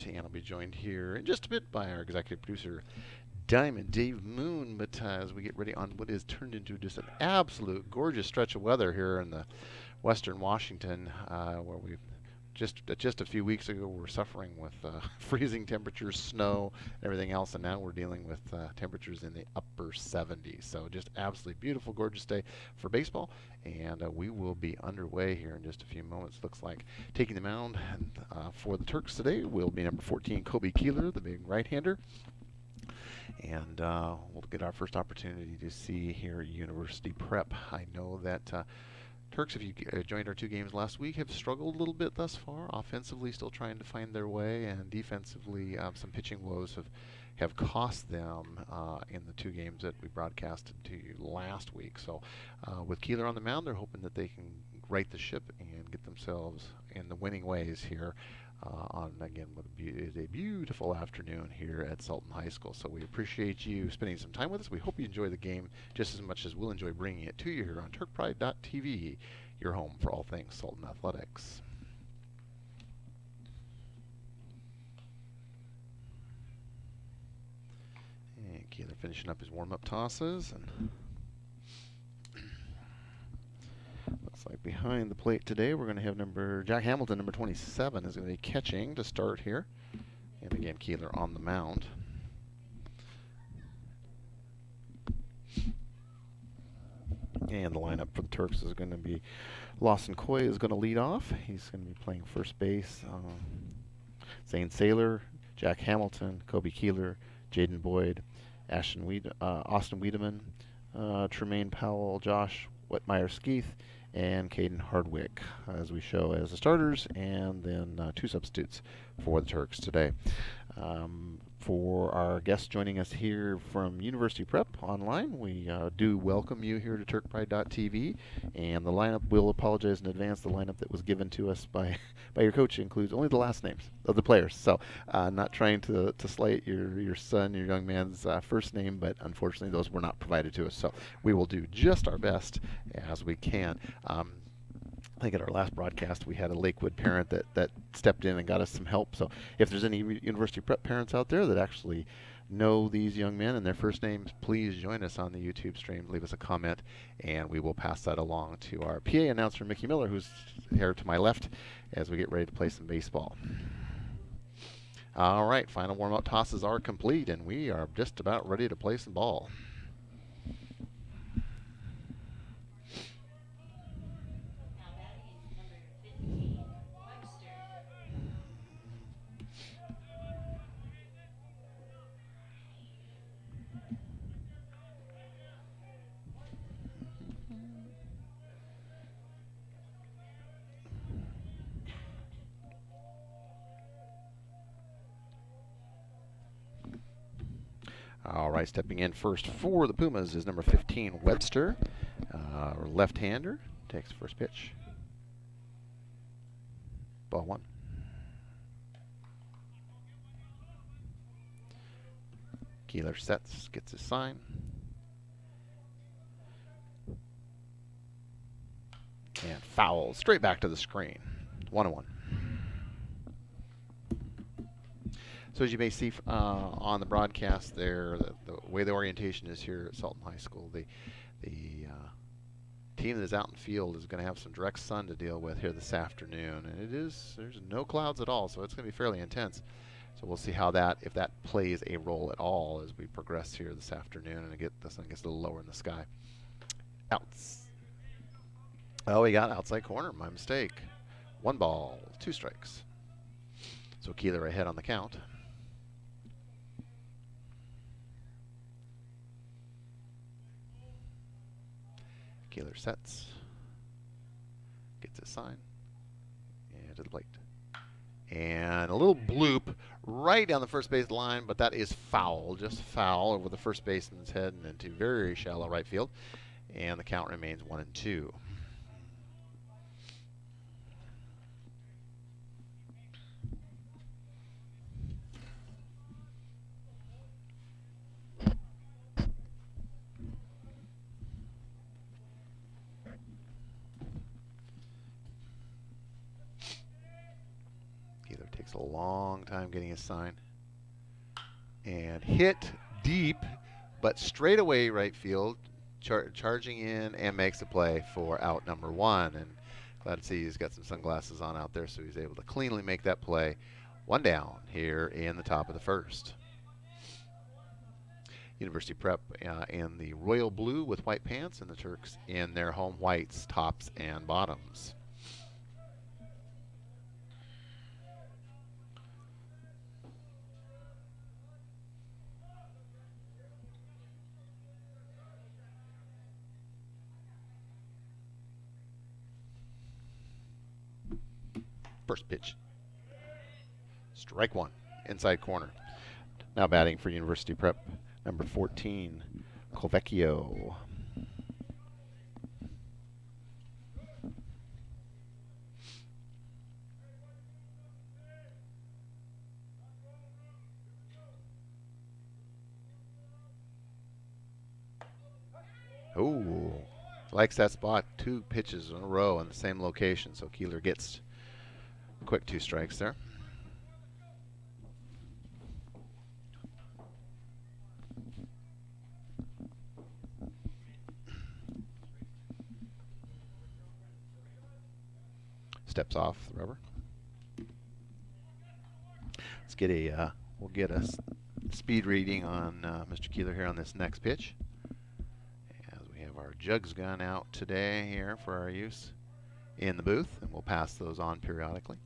and I'll be joined here in just a bit by our executive producer, Diamond Dave Moon. But as we get ready on what is turned into just an absolute gorgeous stretch of weather here in the western Washington, where we've just a few weeks ago we were suffering with freezing temperatures, snow, everything else, and now we're dealing with temperatures in the upper 70s. So just absolutely beautiful, gorgeous day for baseball, and we will be underway here in just a few moments. Looks like taking the mound for the Turks today will be number 14, Kobe Keeler, the big right-hander. And we'll get our first opportunity to see here at University Prep. I know that Turks, if you joined our two games last week, have struggled a little bit thus far. Offensively, still trying to find their way, and defensively, some pitching woes have cost them in the two games that we broadcasted to you last week. So with Keeler on the mound, they're hoping that they can right the ship and get themselves in the winning ways here on, again, what is a beautiful afternoon here at Sultan High School. So we appreciate you spending some time with us. We hope you enjoy the game just as much as we'll enjoy bringing it to you here on TurkPride.tv, your home for all things Sultan Athletics. And Keeler finishing up his warm-up tosses. And looks like behind the plate today we're going to have Jack Hamilton, number 27, is going to be catching to start here. And again, Keeler on the mound. And the lineup for the Turks is going to be Lawson Coy is going to lead off. He's going to be playing first base. Zane Saylor, Jack Hamilton, Kobe Keeler, Jaden Boyd, Austin Wiedemann, Tremaine Powell, Josh Whitmire-Skeeth, and Caden Hardwick as we show as the starters, and then two substitutes for the Turks today. For our guests joining us here from University Prep online, we do welcome you here to TurkPride.tv, and the lineup, we'll apologize in advance, the lineup that was given to us by your coach includes only the last names of the players, so not trying to slight your son, your young man's first name, but unfortunately those were not provided to us, so we will do just our best as we can. I think at our last broadcast we had a Lakewood parent that stepped in and got us some help. So if there's any University Prep parents out there that actually know these young men and their first names, please join us on the YouTube stream. Leave us a comment, and we will pass that along to our PA announcer, Mickey Miller, who's here to my left as we get ready to play some baseball. All right, final warm-up tosses are complete, and we are just about ready to play some ball. All right, stepping in first for the Pumas is number 15, Webster, left-hander. Takes the first pitch. Ball one. Keeler sets, gets his sign. And foul, straight back to the screen. 1-1. So as you may see on the broadcast there, the way the orientation is here at Sultan High School, the team that is out in the field is going to have some direct sun to deal with here this afternoon, and there's no clouds at all, so it's going to be fairly intense. So we'll see how if that plays a role at all as we progress here this afternoon and the sun gets a little lower in the sky. Oh, we got outside corner, my mistake. 1 ball, 2 strikes. So Keeler ahead on the count. Keeler sets, gets his sign, and to the plate. And a little bloop right down the first base line, but that is foul, just foul over the first baseman's head and into very shallow right field. And the count remains 1-2. takes a long time getting his sign. And hit deep, but straight away right field, charging in and makes a play for out number 1. And glad to see he's got some sunglasses on out there, so he's able to cleanly make that play. 1 down here in the top of the first. University Prep in the royal blue with white pants, and the Turks in their home whites, tops and bottoms. First pitch. Strike 1, inside corner. Now batting for University Prep, number 14, Covecchio. Oh, likes that spot. 2 pitches in a row in the same location, so Keeler gets quick 2 strikes there. Steps off the rubber. Let's get we'll get a speed reading on Mr. Keeler here on this next pitch. As we have our jugs gun out today here for our use in the booth, and we'll pass those on periodically.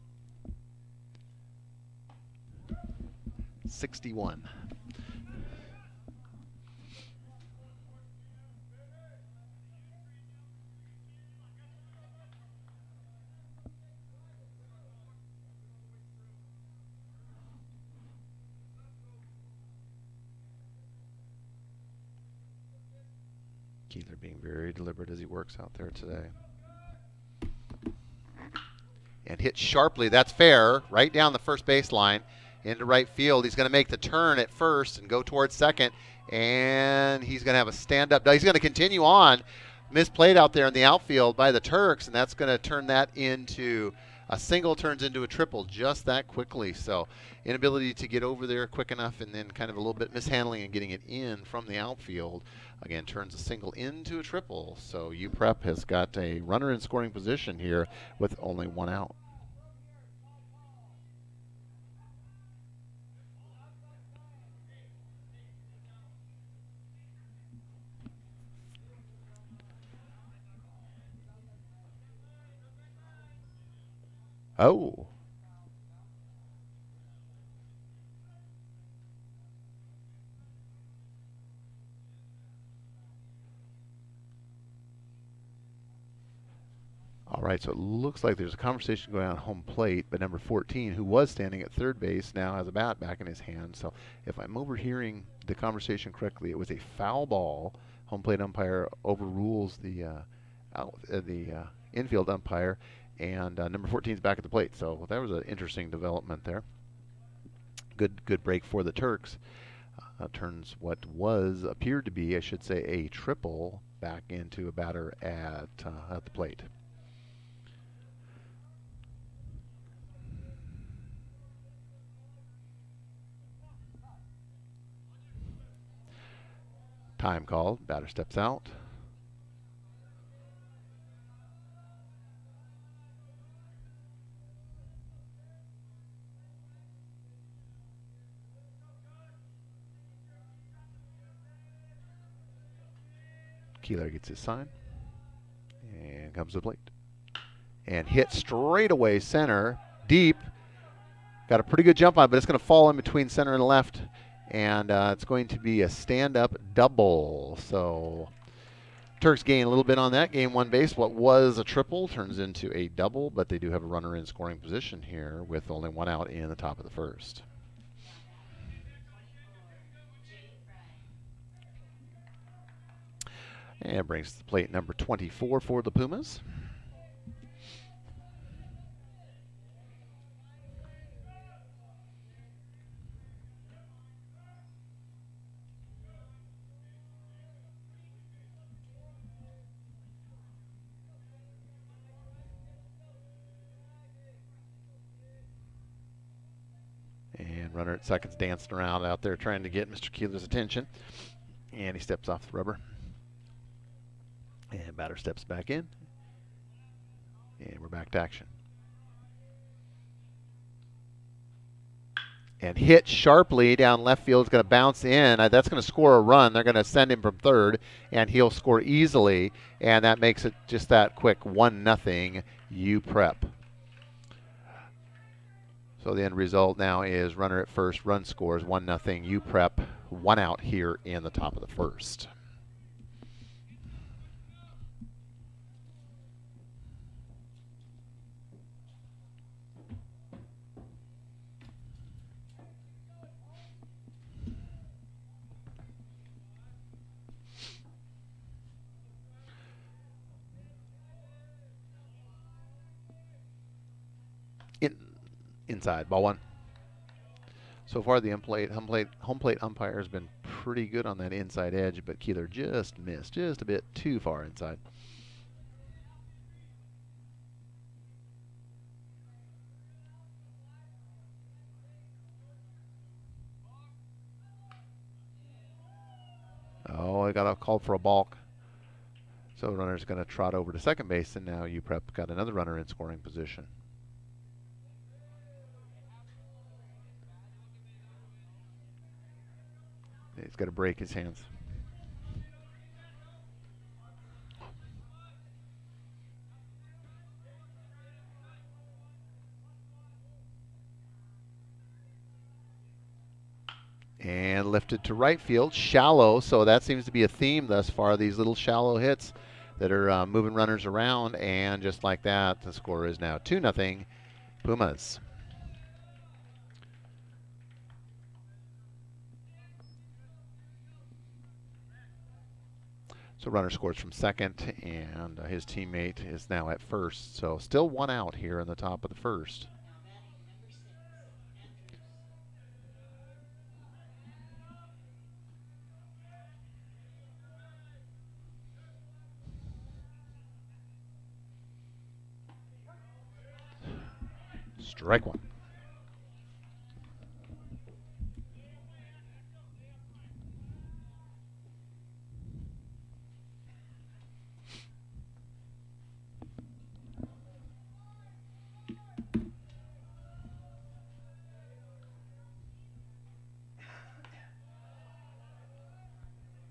61. Keeler being very deliberate as he works out there today. And hit sharply. That's fair. Right down the first baseline into right field. He's going to make the turn at first and go towards second. And he's going to have a stand-up. He's going to continue on. Misplayed out there in the outfield by the Turks, and that's going to turn that into a single, turns into a triple just that quickly. So inability to get over there quick enough, and then kind of a little bit mishandling and getting it in from the outfield. Again, turns a single into a triple. So UPrep has got a runner in scoring position here with only 1 out. Oh. All right, so it looks like there's a conversation going on at home plate, but number 14, who was standing at third base, now has a bat back in his hand. So if I'm overhearing the conversation correctly, it was a foul ball. Home plate umpire overrules the infield umpire, and number 14 is back at the plate. So that was an interesting development there. Good break for the Turks. Turns what appeared to be, I should say, a triple back into a batter at the plate. Time called. Batter steps out. Keeler gets his sign and comes to the plate and hit straight away center, deep. Got a pretty good jump on it, but it's going to fall in between center and left, and it's going to be a stand-up double. So Turks gain a little bit on that, gain 1 base. What was a triple turns into a double, but they do have a runner in scoring position here with only 1 out in the top of the first. And brings the plate number 24 for the Pumas. And runner at second's dancing around out there trying to get Mr. Keeler's attention. And he steps off the rubber. And batter steps back in. And we're back to action. And hit sharply down left field. Is going to bounce in. That's going to score a run. They're going to send him from third, and he'll score easily. And that makes it just that quick 1-0 U Prep. So the end result now is runner at first, run scores 1-0 U Prep, 1 out here in the top of the first. Inside, ball 1. So far, the home plate umpire has been pretty good on that inside edge, but Keeler just missed, just a bit too far inside. Oh, I got a call for a balk. So runner's going to trot over to second base, and now U Prep got another runner in scoring position. He's got to break his hands. And lifted to right field, shallow. So that seems to be a theme thus far, these little shallow hits that are moving runners around. And just like that, the score is now 2-0 Pumas. So runner scores from second, and his teammate is now at first. So still 1 out here in the top of the first. Strike 1.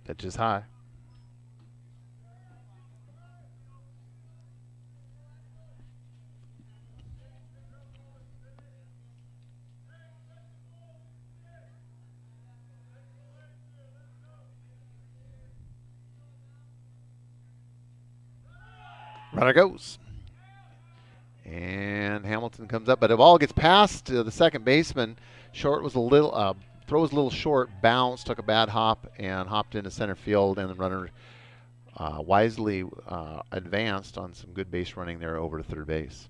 Pitch is high. Runner goes. And Hamilton comes up, but the ball gets past the second baseman. Short was a little, throw was a little short, bounced, took a bad hop, and hopped into center field, and the runner wisely advanced on some good base running there over to third base.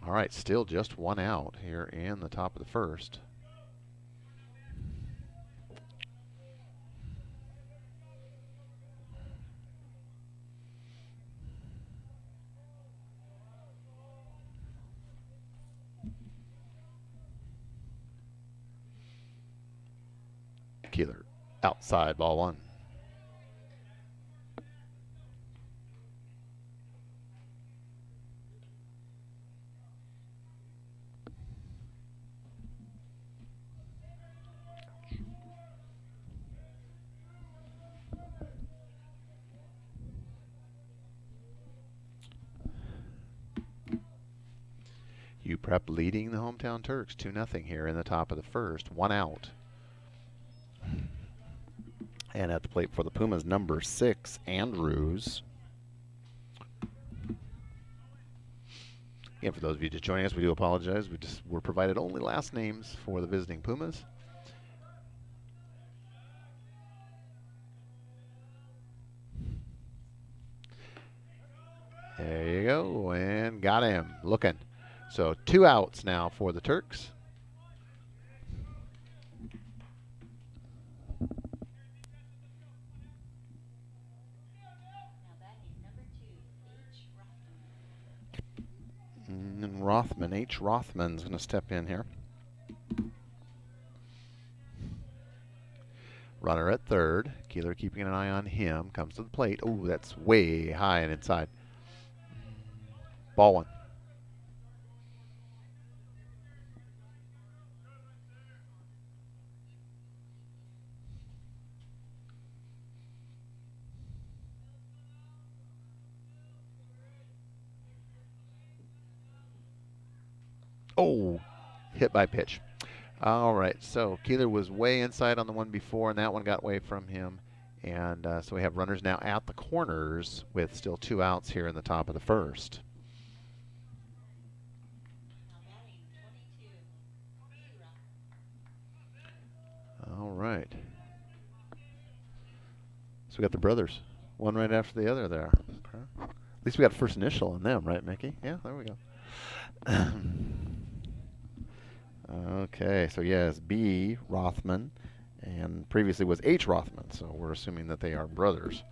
All right, still just 1 out here in the top of the first. Keeler outside, ball 1. U Prep leading the hometown Turks 2-0 here in the top of the first, 1 out. And at the plate for the Pumas, number 6, Andrews. Again, for those of you just joining us, we do apologize. We're provided only last names for the visiting Pumas. There you go, and got him. Looking. So 2 outs now for the Turks. Rothman. H. Rothman's going to step in here. Runner at third. Keeler keeping an eye on him. Comes to the plate. Oh, that's way high and inside. Ball one. Oh, hit by pitch. All right, so Keeler was way inside on the one before, and that one got away from him. And so we have runners now at the corners with still 2 outs here in the top of the first. All right. So we got the brothers, one right after the other there. Okay. At least we got first initial on them, right, Mickey? Yeah, there we go. Okay, so yes, B. Rothman, and previously was H. Rothman, so we're assuming that they are brothers.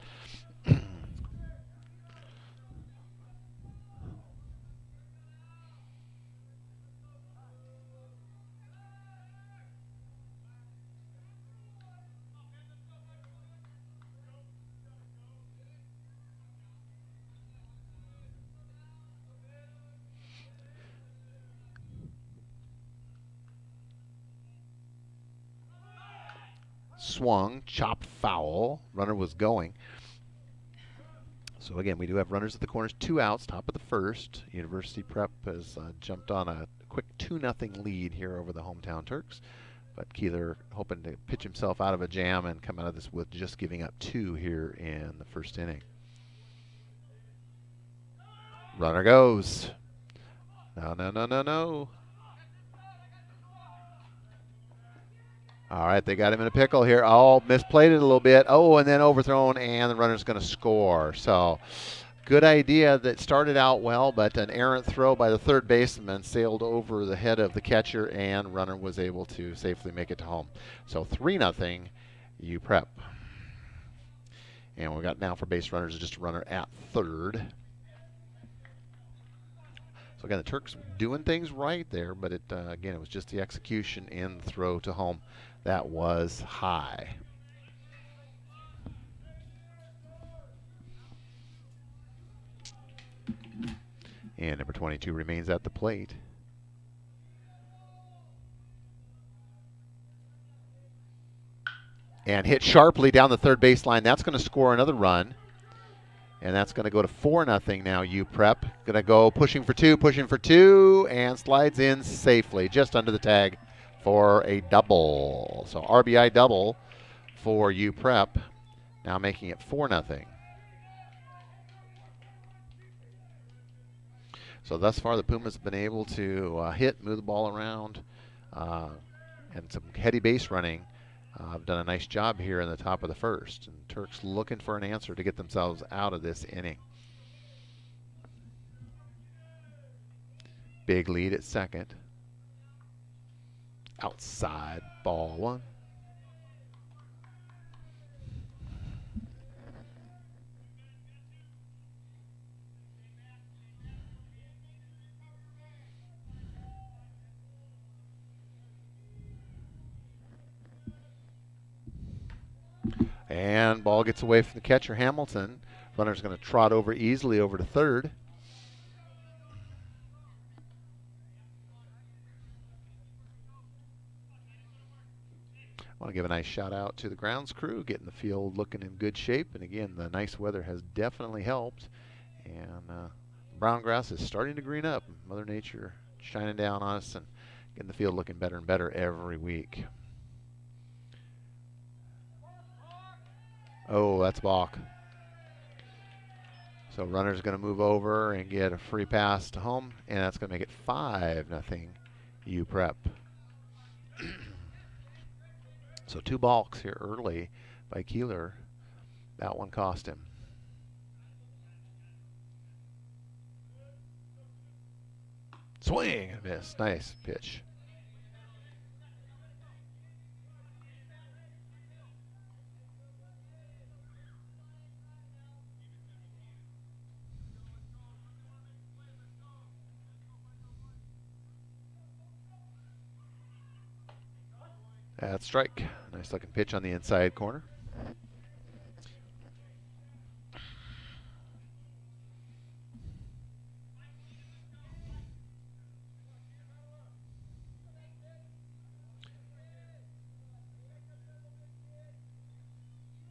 Swung, chopped foul. Runner was going. So again, we do have runners at the corners, 2 outs, top of the first. University Prep has jumped on a quick 2-0 lead here over the hometown Turks. But Keeler hoping to pitch himself out of a jam and come out of this with just giving up 2 here in the first inning. Runner goes. No, no, no, no, no. All right, they got him in a pickle here. Oh, misplayed it a little bit. Oh, and then overthrown, and the runner's going to score. So good idea that started out well, but an errant throw by the third baseman sailed over the head of the catcher, and runner was able to safely make it to home. So 3-0 U Prep. And we got now for base runners just a runner at third. So again, the Turks doing things right there, but again, it was just the execution and the throw to home that was high. And number 22 remains at the plate. And hit sharply down the third baseline. That's going to score another run. And that's going to go to 4-0 now, U Prep. Going to go pushing for two, and slides in safely, just under the tag for a double. So RBI double for U Prep, now making it 4-0. So thus far, the Pumas have been able to hit, move the ball around, and some heady base running. Have done a nice job here in the top of the first. And Turks looking for an answer to get themselves out of this inning. Big lead at second. Outside, ball one. And ball gets away from the catcher, Hamilton. Runner's going to trot over easily over to third. I want to give a nice shout out to the grounds crew, getting the field looking in good shape. And again, the nice weather has definitely helped. And brown grass is starting to green up. Mother Nature shining down on us and getting the field looking better and better every week. Oh, that's balk. So runner's going to move over and get a free pass to home, and that's going to make it 5-0 U Prep. So 2 balks here early by Keeler. That one cost him. Swing and miss. Nice pitch. That's strike. Nice looking pitch on the inside corner.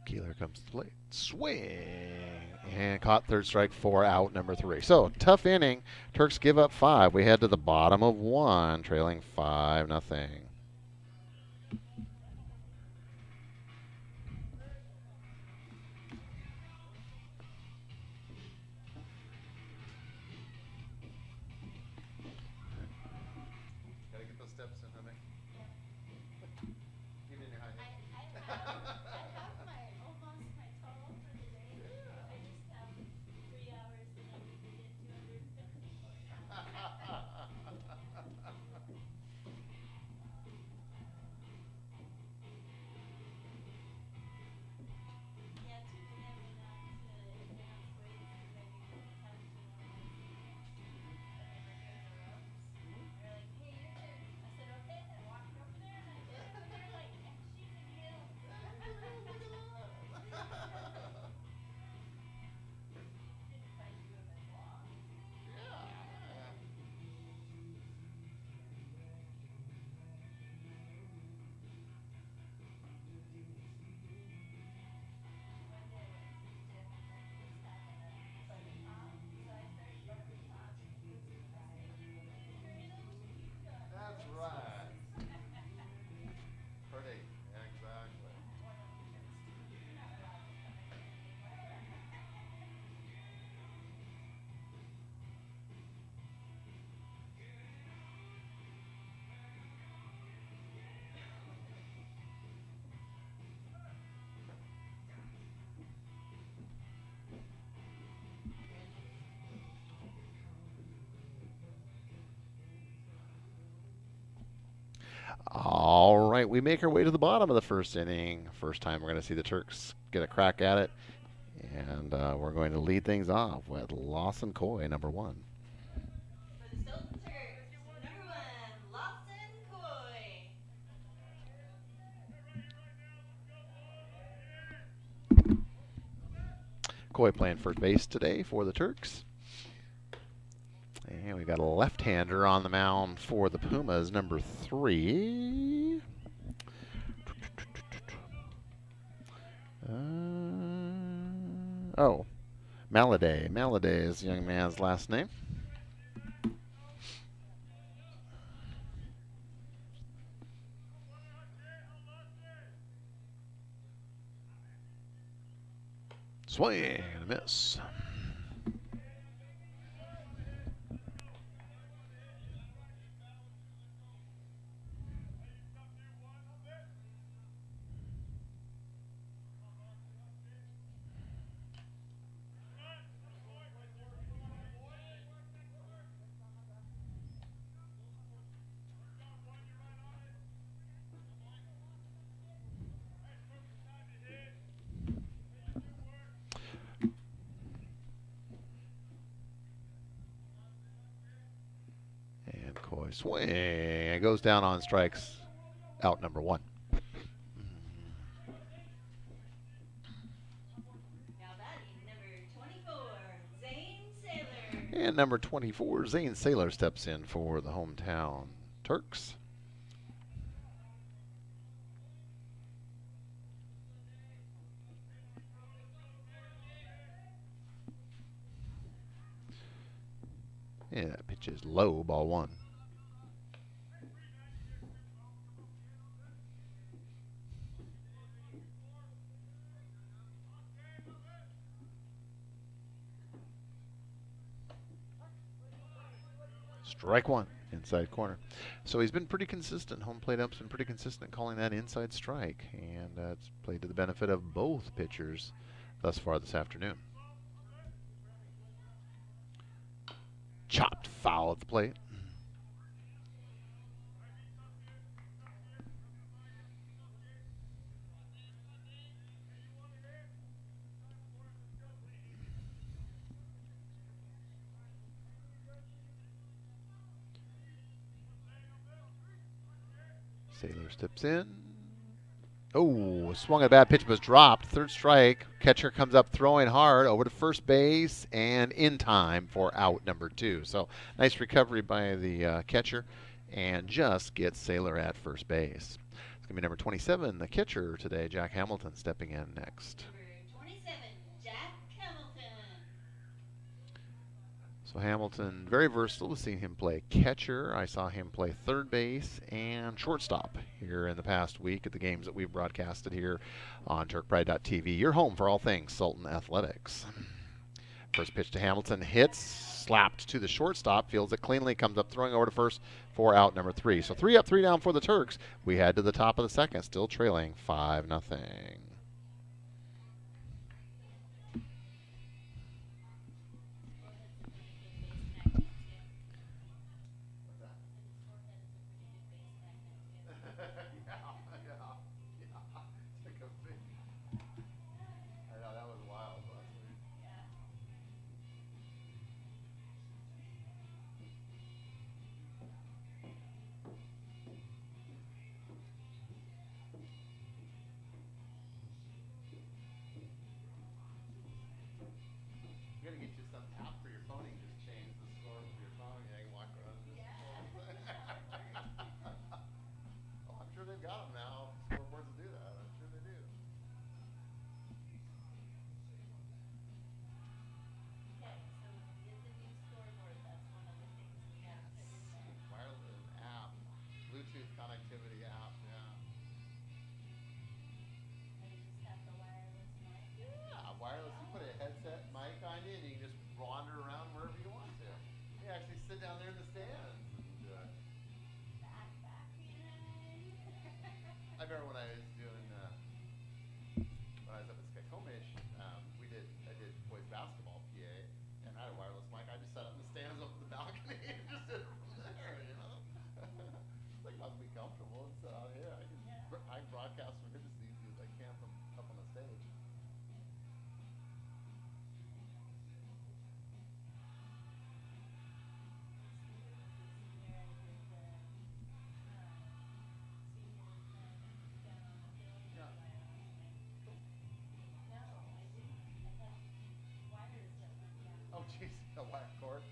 Keeler comes to the plate. Swing. And caught, third strike, 4 out, number 3. So, tough inning. Turks give up 5. We head to the bottom of 1, trailing 5-0. Gotta get those steps in, honey. Get in your high head. I have my almost my total for today. I just have 3 hours and I need to get 254 Yeah, today I went out to advanced weights because I needed to talk to one of my seniors that never heard the ropes. They're like, hey, your turn. I said, okay. I walked over there and I did it. And they're like, and she's in heels. Didn't quite do them as long. One day I went to the gym and then he was having a butter pop. So I started butter pops and he was like, "Are you those cute That's right. Pretty. Exactly. One of them turns to me. You're not allowed to come in here anymore. All right, we make our way to the bottom of the first inning. First time we're going to see the Turks get a crack at it. And we're going to lead things off with Lawson Coy, number 1. For the Stoughton Turks, number 1, Lawson Coy. Coy playing first base today for the Turks. And we got a left-hander on the mound for the Pumas, number 3. Oh, Maladay. Maladay is the young man's last name. Swing and a miss. Coy swing. It goes down on strikes. Out number 1. Now batting, number 24, Zane Sailor. And number 24, Zane Sailor, steps in for the hometown Turks. Yeah, that pitch is low, ball 1. Strike 1, inside corner. So he's been pretty consistent. Home plate up's been pretty consistent calling that inside strike. And it's played to the benefit of both pitchers thus far this afternoon. Chopped foul at the plate. Sailor steps in. Oh, swung a bad pitch, was dropped. Third strike. Catcher comes up throwing hard over to first base and in time for out number 2. So nice recovery by the catcher and just gets Saylor at first base. It's going to be number 27, the catcher today, Jack Hamilton, stepping in next. Number 27, Jack Hamilton. So Hamilton, very versatile. We've seen him play catcher. I saw him play third base and shortstop here in the past week at the games that we've broadcasted here on TurkPride.tv, your home for all things Sultan Athletics. First pitch to Hamilton, hits, slapped to the shortstop, fields it cleanly, comes up throwing over to first for out number 3. So 3 up, 3 down for the Turks. We head to the top of the second, still trailing 5-0. Gotta get you some app for your phone. You can just change the score for your phone. Yeah, you can walk around. Oh, I'm sure they've got them now. Scoreboards do that. I'm sure they do. Okay, so when we get the new scoreboard, that's one of the things we have to put in there. Wireless app, Bluetooth connectivity app. Yeah. Or you just have the wireless mic. Yeah, wireless. You put a headset mic on you, and you can just wander around wherever you want to. You actually sit down there in the stands. And, Back behind. I remember when I was doing when I was up at Skokomish, I did boys basketball PA, and I had a wireless mic. I just sat up in the stands up in the balcony and just did it from there. You know, it's like must be comfortable and sit out here. I can broadcast from here just as easy as I can from up on the stage. Oh, jeez, a wire cord.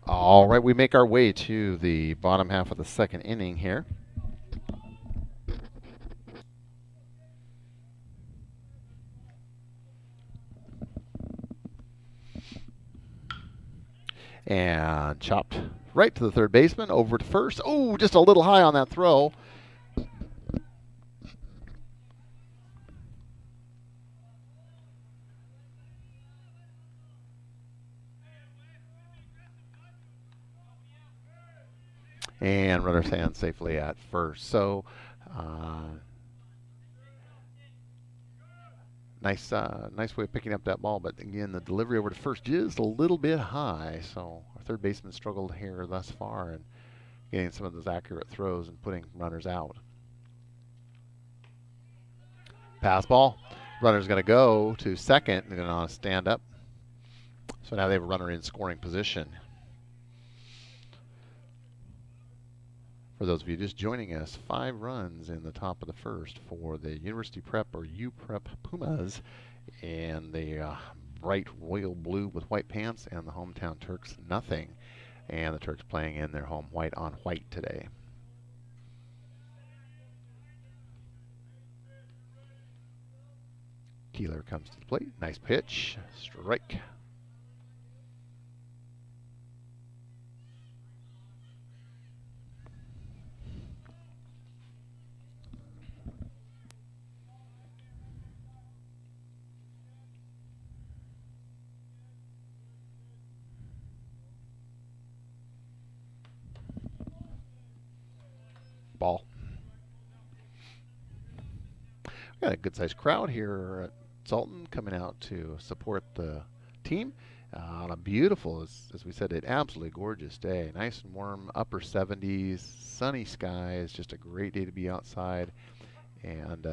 All right, we make our way to the bottom half of the second inning here. And chopped right to the third baseman, over to first. Oh, just a little high on that throw. And runner stands safely at first. So nice way of picking up that ball. But again, the delivery over to first just a little bit high. So our third baseman struggled here thus far and getting some of those accurate throws and putting runners out. Pass ball. Runner's going to go to second. They're going to stand up. So now they have a runner in scoring position. For those of you just joining us, 5 runs in the top of the first for the University Prep or UPrep Pumas and the bright royal blue with white pants, and the hometown Turks nothing. And the Turks playing in their home white on white today. Keeler comes to the plate. Nice pitch. Strike. ball. We got a good-sized crowd here at Sultan coming out to support the team on a beautiful, as we said, an absolutely gorgeous day. Nice and warm, upper 70s, sunny skies, just a great day to be outside. And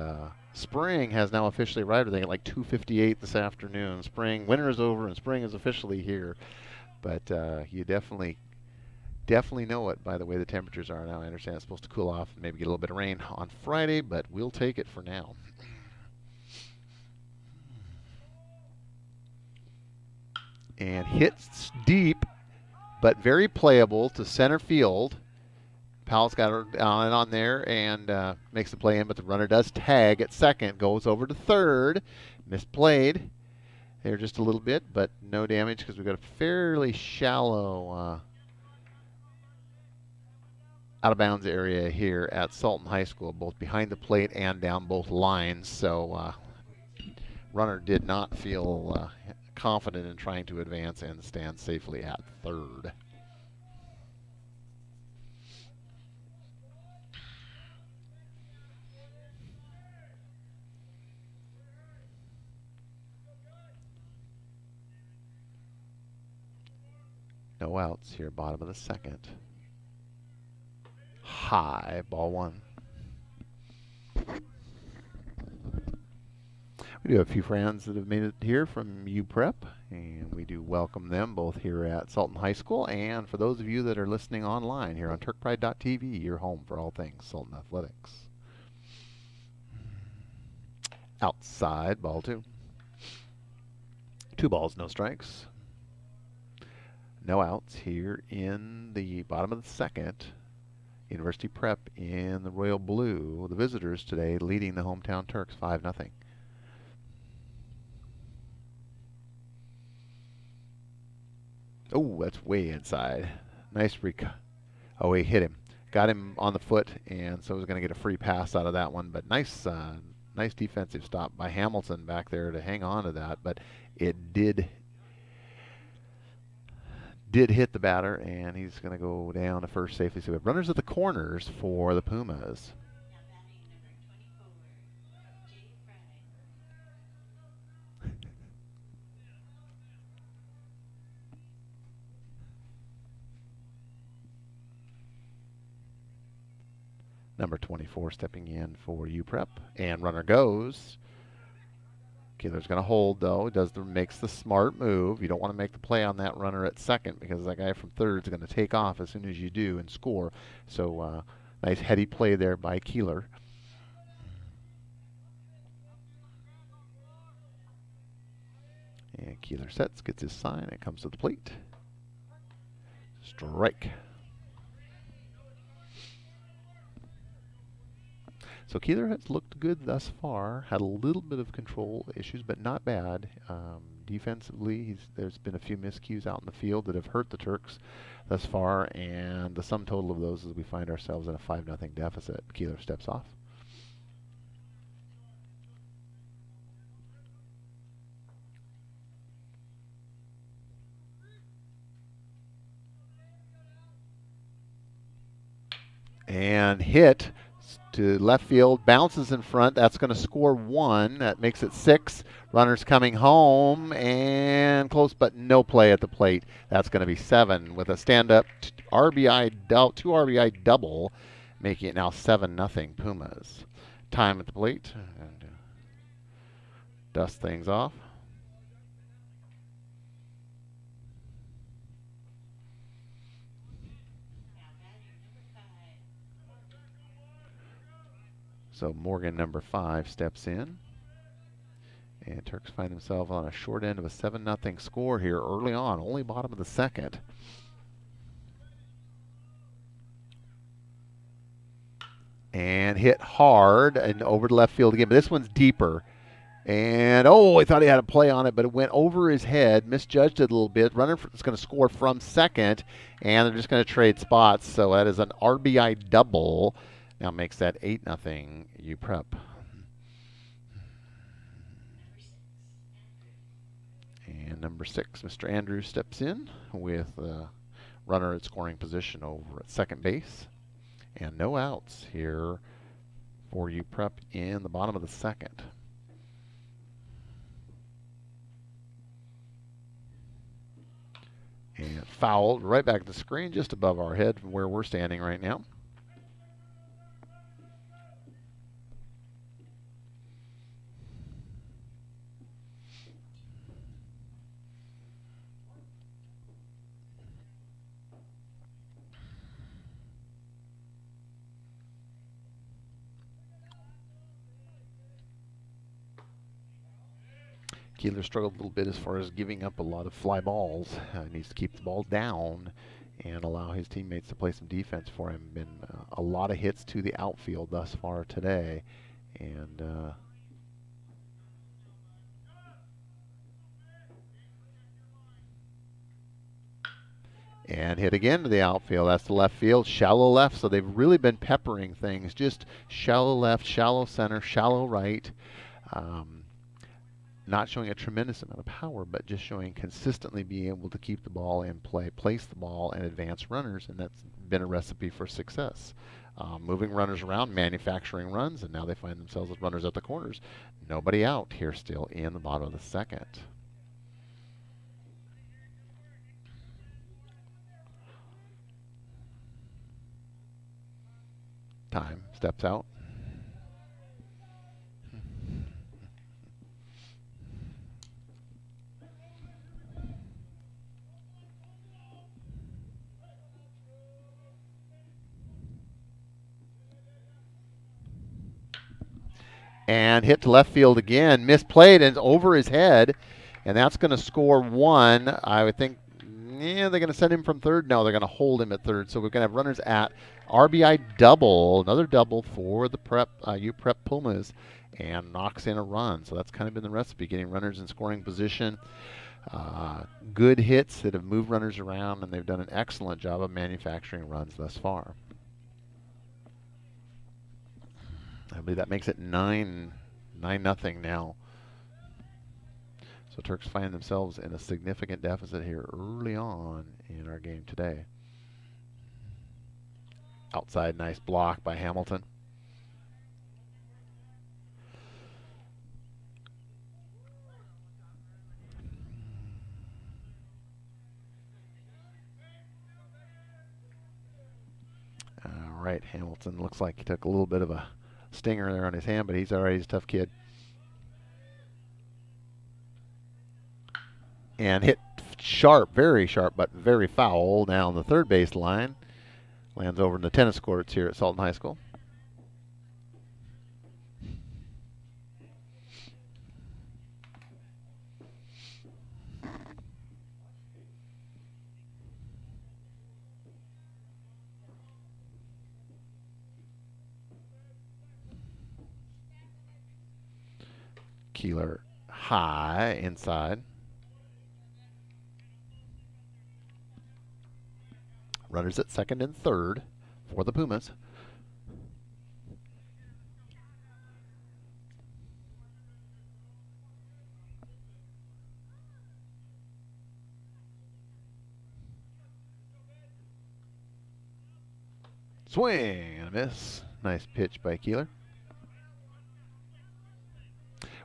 spring has now officially arrived. I think at like 2:58 this afternoon. Winter is over and spring is officially here. But you definitely know it by the way the temperatures are now. I understand it's supposed to cool off and maybe get a little bit of rain on Friday, but we'll take it for now. And hits deep, but very playable to center field. Powell's got her on there and makes the play in, but the runner does tag at second, goes over to third. Misplayed there just a little bit, but no damage because we've got a fairly shallow out of bounds area here at Sultan High School, both behind the plate and down both lines. So runner did not feel confident in trying to advance and stand safely at third. No outs here, bottom of the second. High, ball one. We do have a few friends that have made it here from UPrep, and we do welcome them both here at Sultan High School and for those of you that are listening online here on turkpride.tv, your home for all things Sultan Athletics. Outside, ball two. 2 balls, no strikes. No outs here in the bottom of the second. University Prep in the royal blue. The visitors today leading the hometown Turks 5-0. Oh, that's way inside. Nice oh, he hit him. Got him on the foot, and so was going to get a free pass out of that one. But nice defensive stop by Hamilton back there to hang on to that. But it did hit the batter, and he's going to go down to first safely. So we have runners at the corners for the Pumas. Number 24 stepping in for UPrep, and runner goes. Keeler's going to hold, though. Makes the smart move. You don't want to make the play on that runner at second because that guy from third is going to take off as soon as you do and score. So nice heady play there by Keeler. And Keeler sets, gets his sign, and comes to the plate. Strike. So Keeler has looked good thus far. Had a little bit of control issues, but not bad. Defensively, there's been a few miscues out in the field that have hurt the Turks thus far, and the sum total of those is we find ourselves in a 5-0 deficit. Keeler steps off. And hit to left field, bounces in front. That's going to score 1. That makes it 6. Runners coming home and close, but no play at the plate. That's going to be 7 with a stand-up two RBI double, making it now 7-0 Pumas. Time at the plate. And dust things off. So Morgan, number 5, steps in. And Turks find themselves on a short end of a 7-0 score here early on, only bottom of the second. And hit hard and over to left field again, but this one's deeper. And, I thought he had a play on it, but it went over his head, misjudged it a little bit. Runner is going to score from second, and they're just going to trade spots. So that is an RBI double. Now makes that 8-0 UPrep. And number 6, Mr. Andrews steps in with a runner at scoring position over at second base. And no outs here for UPrep in the bottom of the second. And fouled right back at the screen, just above our head from where we're standing right now. Keeler struggled a little bit as far as giving up a lot of fly balls. He needs to keep the ball down and allow his teammates to play some defense for him. Been a lot of hits to the outfield thus far today. And hit again to the outfield. That's the left field, shallow left. So they've really been peppering things. Just shallow left, shallow center, shallow right. Not showing a tremendous amount of power, but just showing consistently being able to keep the ball in play, place the ball, and advance runners, and that's been a recipe for success. Moving runners around, manufacturing runs, and now they find themselves with runners at the corners. Nobody out here still in the bottom of the second. Time steps out. And hit to left field again. Misplayed and over his head. And that's going to score one. I would think, yeah, they're going to send him from third. No, they're going to hold him at third. So we're going to have runners at RBI double. Another double for the UPrep Pumas. And knocks in a run. So that's kind of been the recipe, getting runners in scoring position. Good hits that have moved runners around, and they've done an excellent job of manufacturing runs thus far. I believe that makes it 9-0 now. So Turks find themselves in a significant deficit here early on in our game today. Outside, nice block by Hamilton. All right, Hamilton looks like he took a little bit of a stinger there on his hand, but he's all right. He's a tough kid. And hit sharp, very sharp, but very foul down the third base line. Lands over in the tennis courts here at Sultan High School. Keeler high inside. Runners at second and third for the Pumas. Swing and a miss. Nice pitch by Keeler.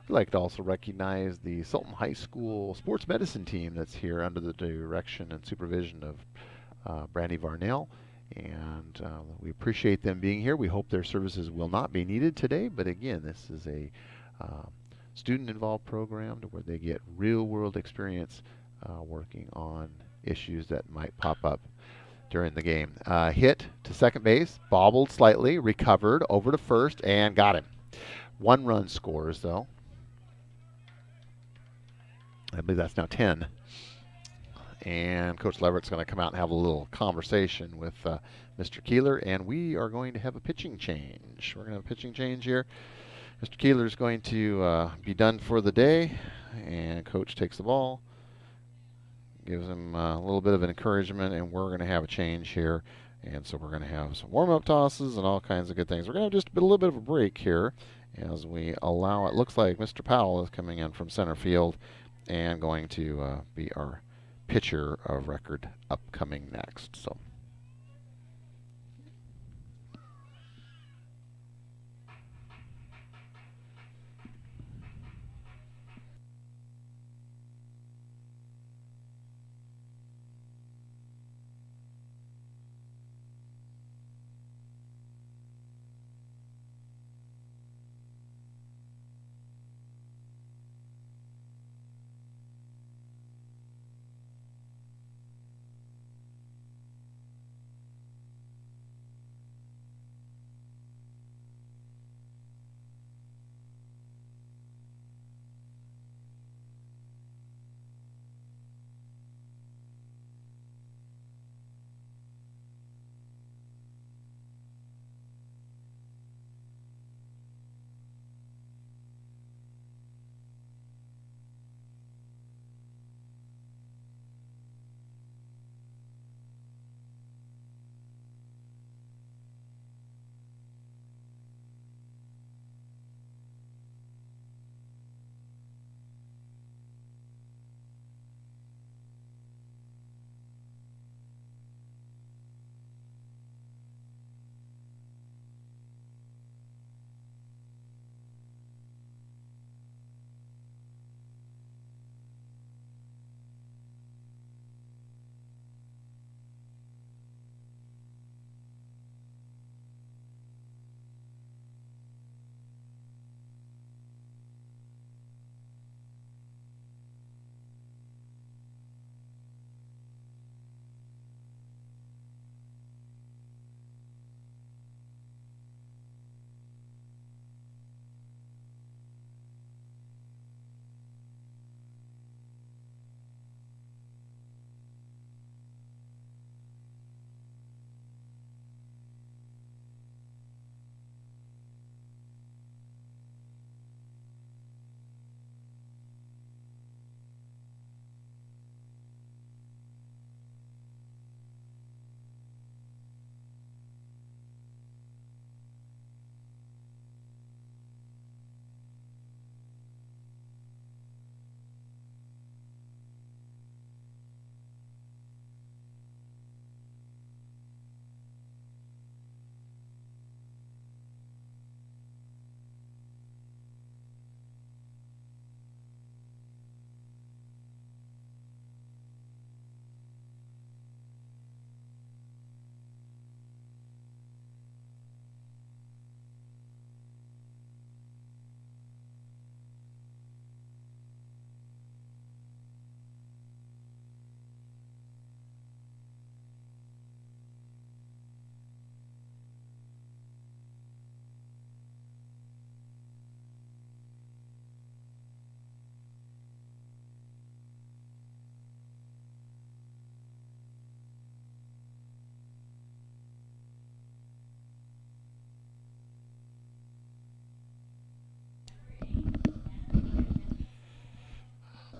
We'd like to also recognize the Sultan High School sports medicine team that's here under the direction and supervision of Brandy Varnell. And we appreciate them being here. We hope their services will not be needed today. But again, this is a student-involved program where they get real-world experience working on issues that might pop up during the game. Hit to second base, bobbled slightly, recovered, over to first, and got him. 1 run scores, though. I believe that's now 10. And Coach Leverrett's going to come out and have a little conversation with Mr. Keeler, and we are going to have a pitching change. We're going to have a pitching change here. Mr. Keeler is going to be done for the day, and Coach takes the ball, gives him a little bit of an encouragement, and we're going to have a change here. And so we're going to have some warm-up tosses and all kinds of good things. We're going to have just a little bit of a break here as we allow, it looks like Mr. Powell is coming in from center field and going to be our pitcher of record upcoming next. So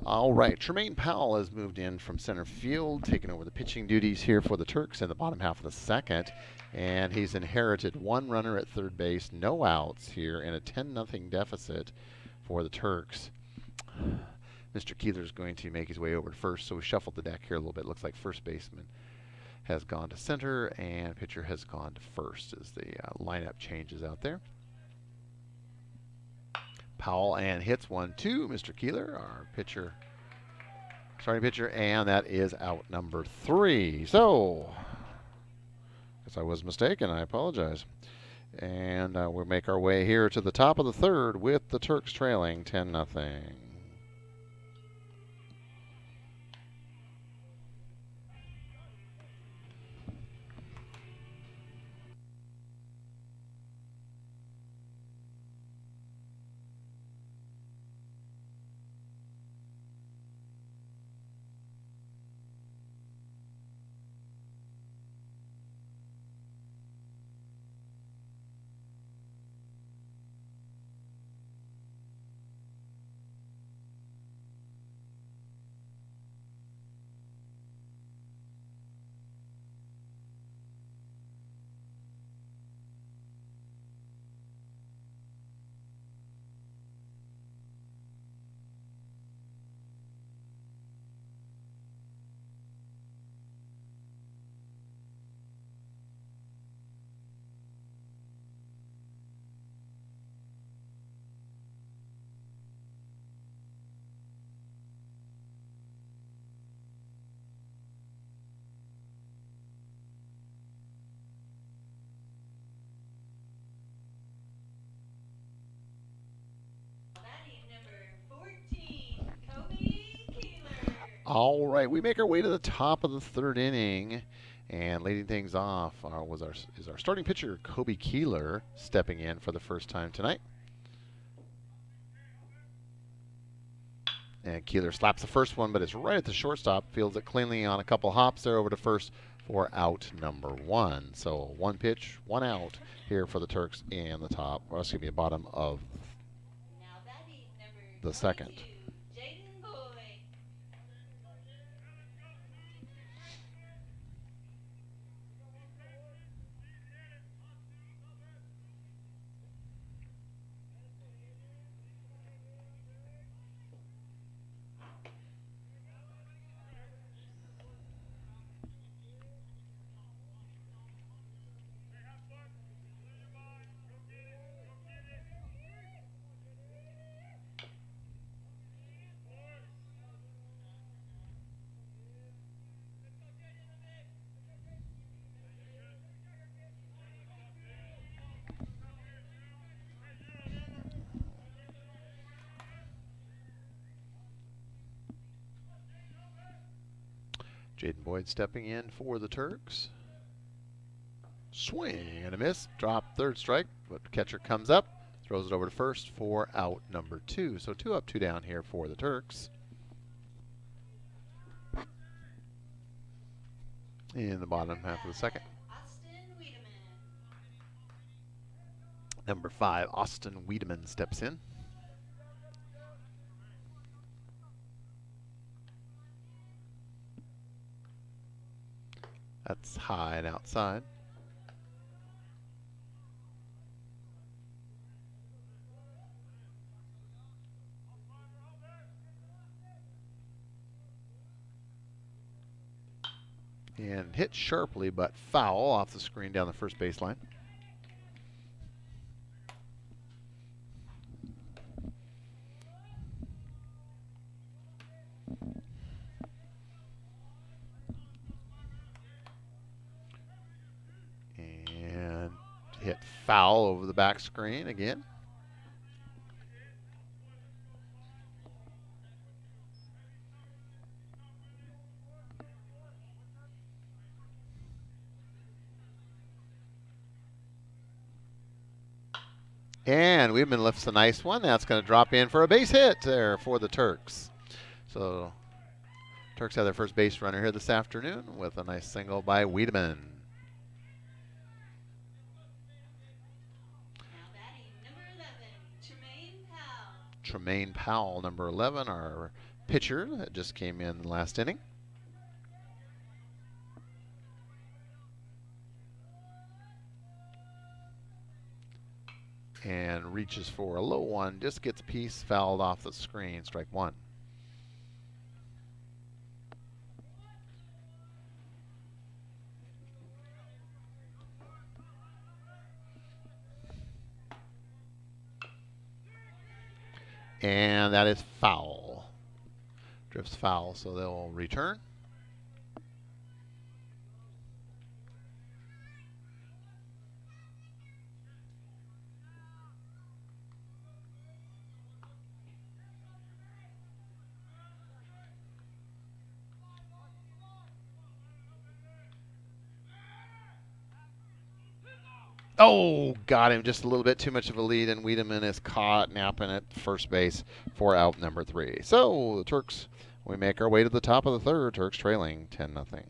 All right, Tremaine Powell has moved in from center field, taking over the pitching duties here for the Turks in the bottom half of the second. And he's inherited one runner at third base, no outs here, and a 10-0 deficit for the Turks. Mr. Keeler is going to make his way over to first, so we shuffled the deck here a little bit. Looks like first baseman has gone to center, and pitcher has gone to first as the lineup changes out there. Powell and hits 1-2. Mr. Keeler, our pitcher, starting pitcher, and that is out number 3. So, guess I was mistaken. I apologize. And we'll make our way here to the top of the third with the Turks trailing 10-0. All right, we make our way to the top of the third inning, and leading things off is our starting pitcher, Kobe Keeler, stepping in for the first time tonight. And Keeler slaps the first one, but it's right at the shortstop, fields it cleanly on a couple hops there over to first for out number 1. So 1 pitch, 1 out here for the Turks in the top, or excuse me, bottom of the second. Jaden Boyd stepping in for the Turks. Swing and a miss. Drop, third strike, but catcher comes up, throws it over to first for out number 2. So 2 up, 2 down here for the Turks. In the bottom half of the second. Number 5, Austin Wiedemann steps in. That's high and outside. And hit sharply, but foul off the screen down the first baseline. Hit foul over the back screen again. And Wiedemann lifts a nice one. That's going to drop in for a base hit there for the Turks. So Turks have their first base runner here this afternoon with a nice single by Wiedemann. Tremaine Powell, number 11, our pitcher that just came in the last inning. And reaches for a low one, just gets a piece fouled off the screen, strike one. And that is foul. Drifts foul, so they'll return. Oh, got him. Just a little bit too much of a lead, and Wiedemann is caught napping at first base for out number 3. So the Turks, we make our way to the top of the third. Turks trailing 10-0.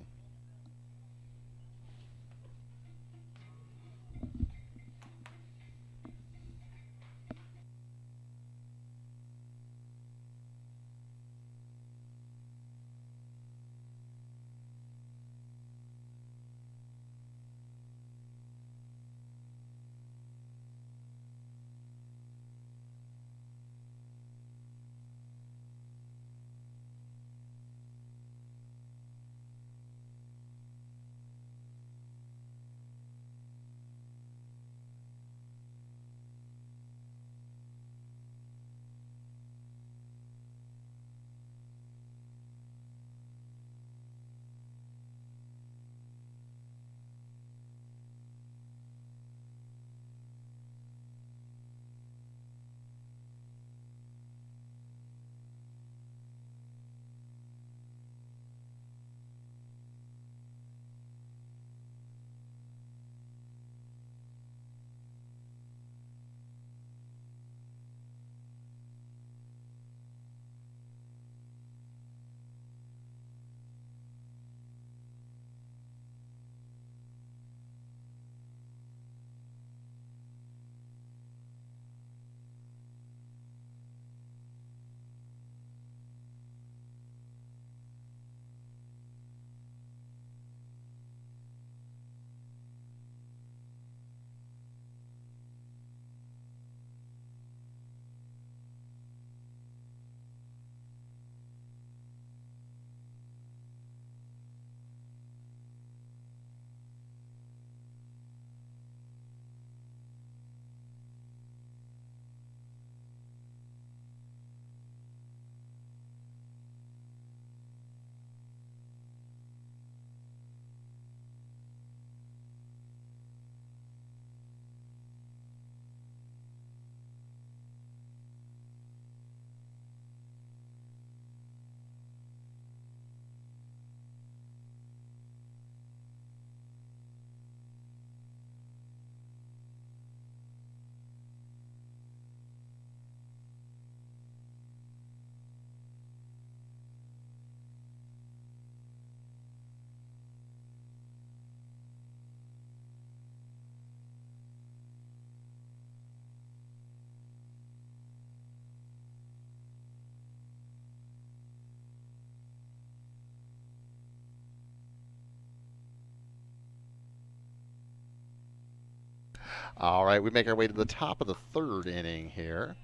All right, we make our way to the top of the third inning here.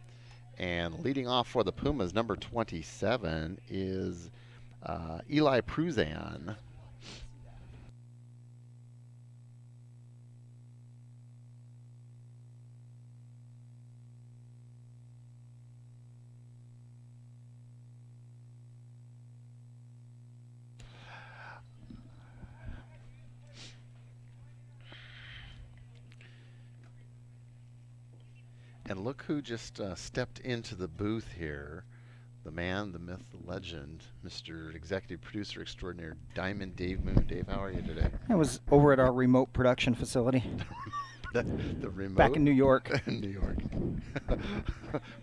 And leading off for the Pumas, number 27, is Eli Pruzan. And look who just stepped into the booth here. The man, the myth, the legend, Mr. Executive Producer Extraordinaire, Diamond Dave Moon. Dave, how are you today? I was over at our remote production facility. the remote? Back in New York. In New York.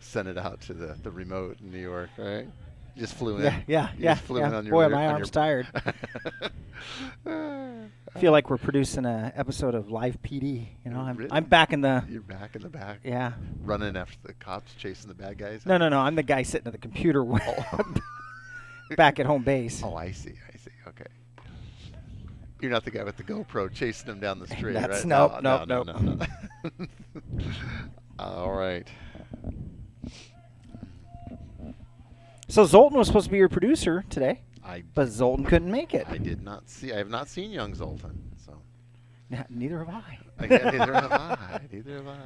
Sent it out to the remote in New York, right? You just flew in. Yeah. Just flew in on your Boy, my arm's tired. I feel like we're producing an episode of Live PD. You know, Really? I'm back in the. You're back in the back. Yeah. Running after the cops, chasing the bad guys. No. I'm the guy sitting at the computer. back at home base. Oh, I see. I see. Okay. You're not the guy with the GoPro chasing him down the street, That's right? nope. No. All right. So Zoltan was supposed to be your producer today, I but Zoltan couldn't make it. I did not see. I have not seen young Zoltan. So Neither have I. again, neither have I. Neither have I.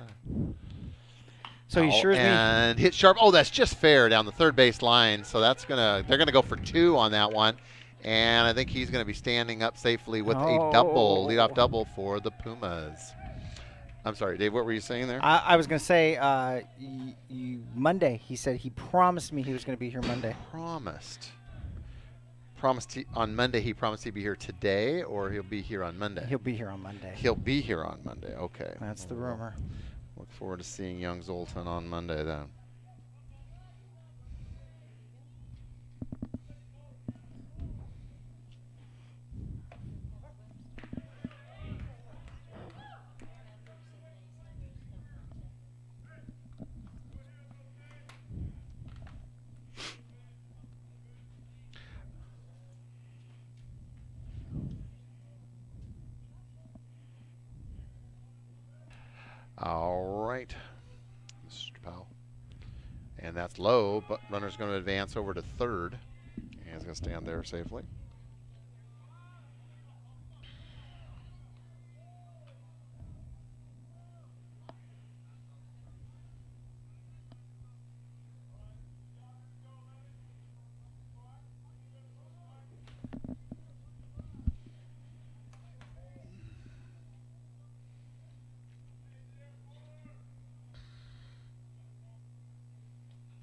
So he sure is me. And hit sharp. Oh, that's just fair down the third base line. So they're gonna go for 2 on that one, and I think he's gonna be standing up safely with a double, leadoff double for the Pumas. I'm sorry, Dave. What were you saying there? I was going to say Monday. He said he promised me he was going to be here Monday. Promised on Monday. He promised he'd be here today, or he'll be here on Monday. He'll be here on Monday. He'll be here on Monday. Okay. That's the rumor. Look forward to seeing young Zoltan on Monday then. All right, Mr. Powell. And that's low, but runner's going to advance over to third. And he's going to stand there safely.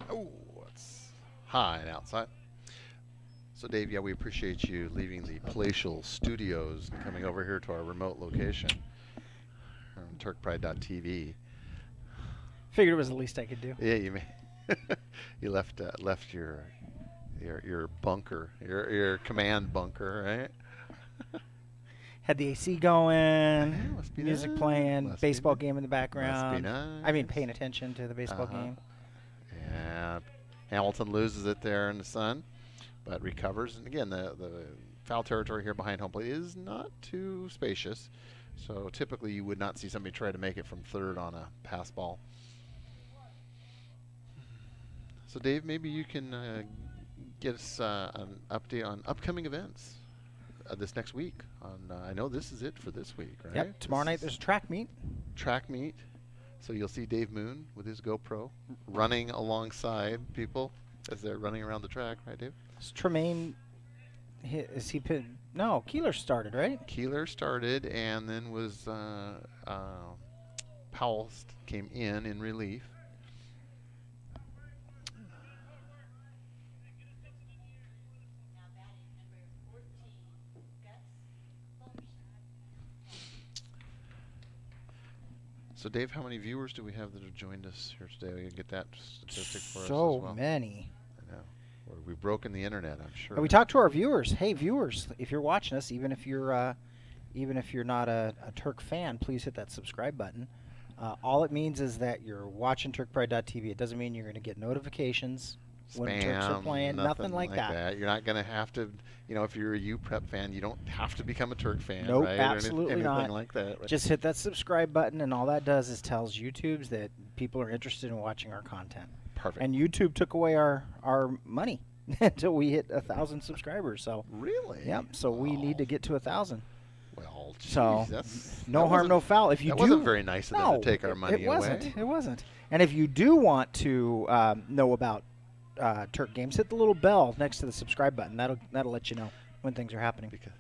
Oh, it's high and outside. So, Dave, yeah, we appreciate you leaving the palatial studios and coming over here to our remote location on turkpride.tv. Figured it was the least I could do. Yeah, you may. You left your bunker, your command bunker, right? Had the AC going, Yeah, must be music nice. playing, Must be baseball nice. game in the background. Nice. I mean, paying attention to the baseball game. Yeah, Hamilton loses it there in the sun, but recovers. And again, the foul territory here behind home plate is not too spacious, so typically you would not see somebody try to make it from third on a pass ball. So, Dave, maybe you can get us an update on upcoming events this next week. I know this is it for this week, right? Yep. Tomorrow night there's a track meet. Track meet. So you'll see Dave Moon with his GoPro running alongside people as they're running around the track, right, Dave? Is Tremaine, is he pin? No, Keeler started, right? Keeler started, and then was Powell came in relief. Now batting number 14, Gus Fulmerson. So, Dave, how many viewers do we have that have joined us here today? We can get that statistic for us as So well. many. I know. We've broken the internet, I'm sure. And we talked to our viewers. Hey, viewers, if you're watching us, even if you're not a Turk fan, please hit that subscribe button. All it means is that you're watching TurkPride.tv. It doesn't mean you're going to get notifications when Turks are playing. Nothing like that. You're not going to have to, if you're a U-Prep fan, you don't have to become a Turk fan, Nope, right? absolutely anything not. like that. Right? Just hit that subscribe button, and all that does is tells YouTube's that people are interested in watching our content. Perfect. And YouTube took away our money until we hit 1,000 subscribers. So Really? yep. So we need to get to 1,000. Well, geez, So that's, no that harm, no wasn't- foul. If you that do, wasn't very nice of them no, to take our money it wasn't. away. It wasn't. And if you do want to know about Turk games, hit the little bell next to the subscribe button. That'll let you know when things are happening. Because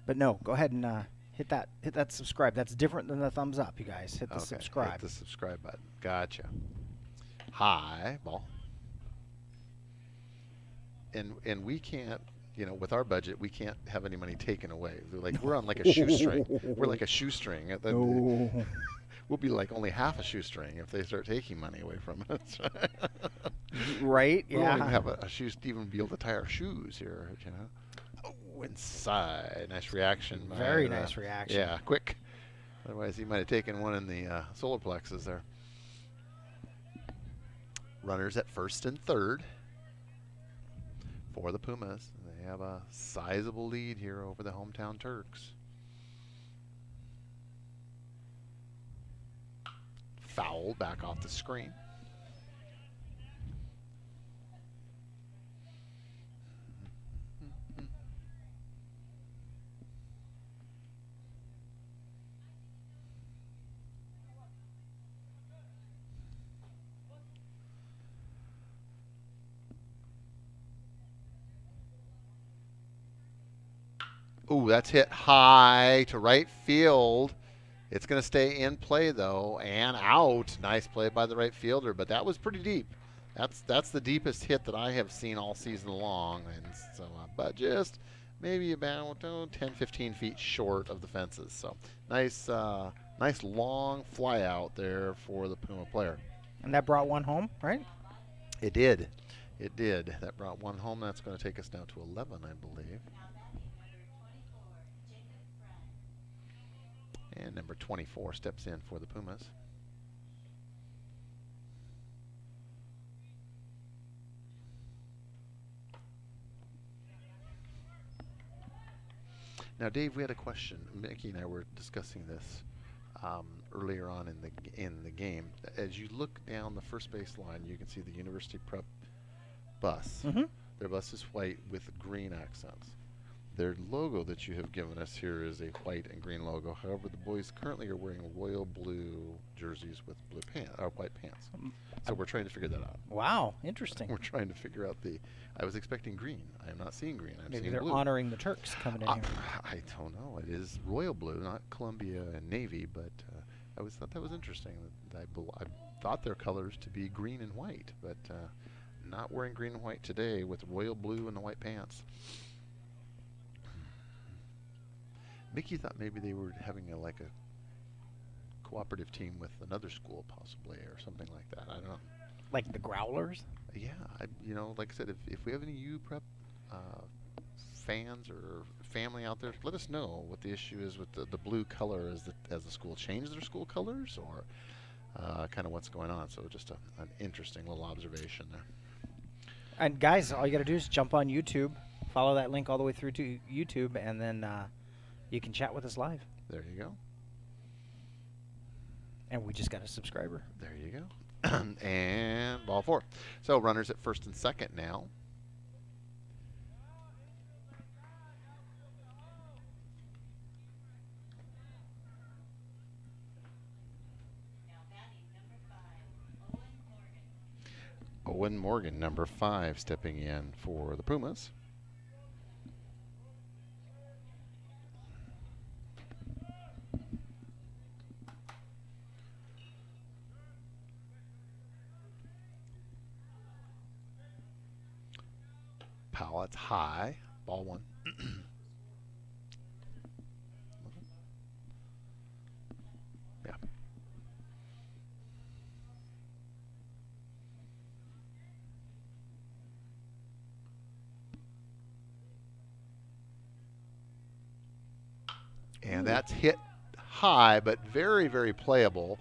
But no, go ahead and hit that subscribe. That's different than the thumbs up, you guys. Hit the subscribe. Hit the subscribe button. Gotcha. High ball. And we can't, with our budget, we can't have any money taken away. We're on like a shoestring. We're like a shoestring. No. We'll be like only half a shoestring if they start taking money away from us. Right? We won't Yeah. even have a shoes to even be able to tie our shoes here, Oh, inside. Nice reaction. by Very the- nice reaction. Yeah, quick. Otherwise, he might have taken one in the solar plexus there. Runners at first and third for the Pumas. They have a sizable lead here over the hometown Turks. Foul back off the screen. Ooh, that's hit high to right field. It's going to stay in play, though, and out. Nice play by the right fielder, but that was pretty deep. That's the deepest hit that I have seen all season long, and so but just maybe about 10, 15 feet short of the fences. So nice, nice long fly out there for the Puma player. And that brought one home, right? It did. It did. That brought one home. That's going to take us down to 11, I believe. And number 24 steps in for the Pumas. Now, Dave, we had a question. Mickey and I were discussing this earlier on in the game. As you look down the first base line, you can see the University Prep bus. Mm-hmm. Their bus is white with green accents. Their logo that you have given us here is a white and green logo. However, the boys currently are wearing royal blue jerseys with blue pants or white pants. So we're trying to figure that out. Wow, interesting. We're trying to figure out the. I was expecting green. I am not seeing green. I'm Maybe seeing they're blue. honoring the Turks coming in here. I don't know. It is royal blue, not Columbia and navy, but I always thought that was interesting. I thought their colors to be green and white, but not wearing green and white today with royal blue and the white pants. Mickey thought maybe they were having like a cooperative team with another school possibly or something like that. I don't know. Like the Growlers? Yeah, like I said, if we have any U Prep fans or family out there, let us know what the issue is with the blue color. Has the school changed their school colors or kind of what's going on? So just an interesting little observation there. And guys, all you got to do is jump on YouTube, follow that link all the way through to YouTube, and then you can chat with us live. There you go. And we just got a subscriber. There you go. And ball four. So runners at first and second now. Owen Morgan, number 5, stepping in for the Pumas. Pallets high, ball one. Yeah. And that's hit high, but very, very playable.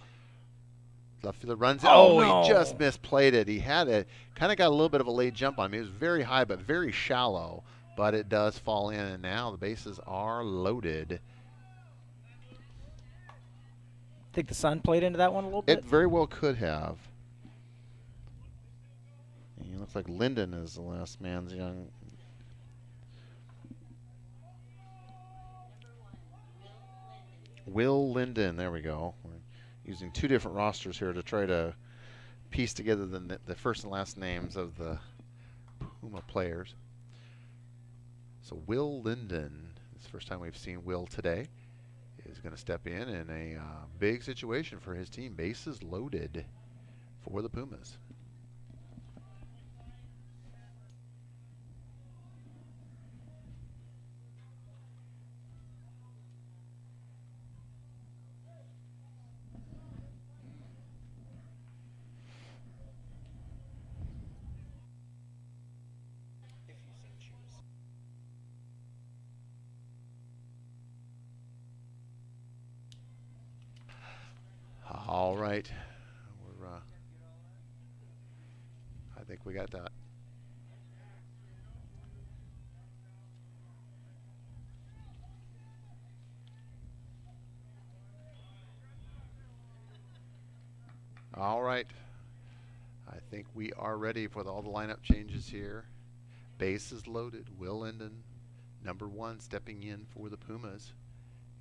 Left fielder runs. Oh, no. He just misplayed it. He had it, kind of got a little bit of a late jump on him. It was very high, but very shallow. But it does fall in, and now the bases are loaded. Think the sun played into that one a little bit? It very well could have. It looks like Linden is the last man's young. Will Linden, there we go. We're using two different rosters here to try to piece together the first and last names of the Puma players. So Will Linden, it's the first time we've seen Will today, is going to step in a big situation for his team. Bases loaded for the Pumas. All right, we're we got that. All right. I think we are ready for all the lineup changes here. Base is loaded. Will Linden, number 1, stepping in for the Pumas.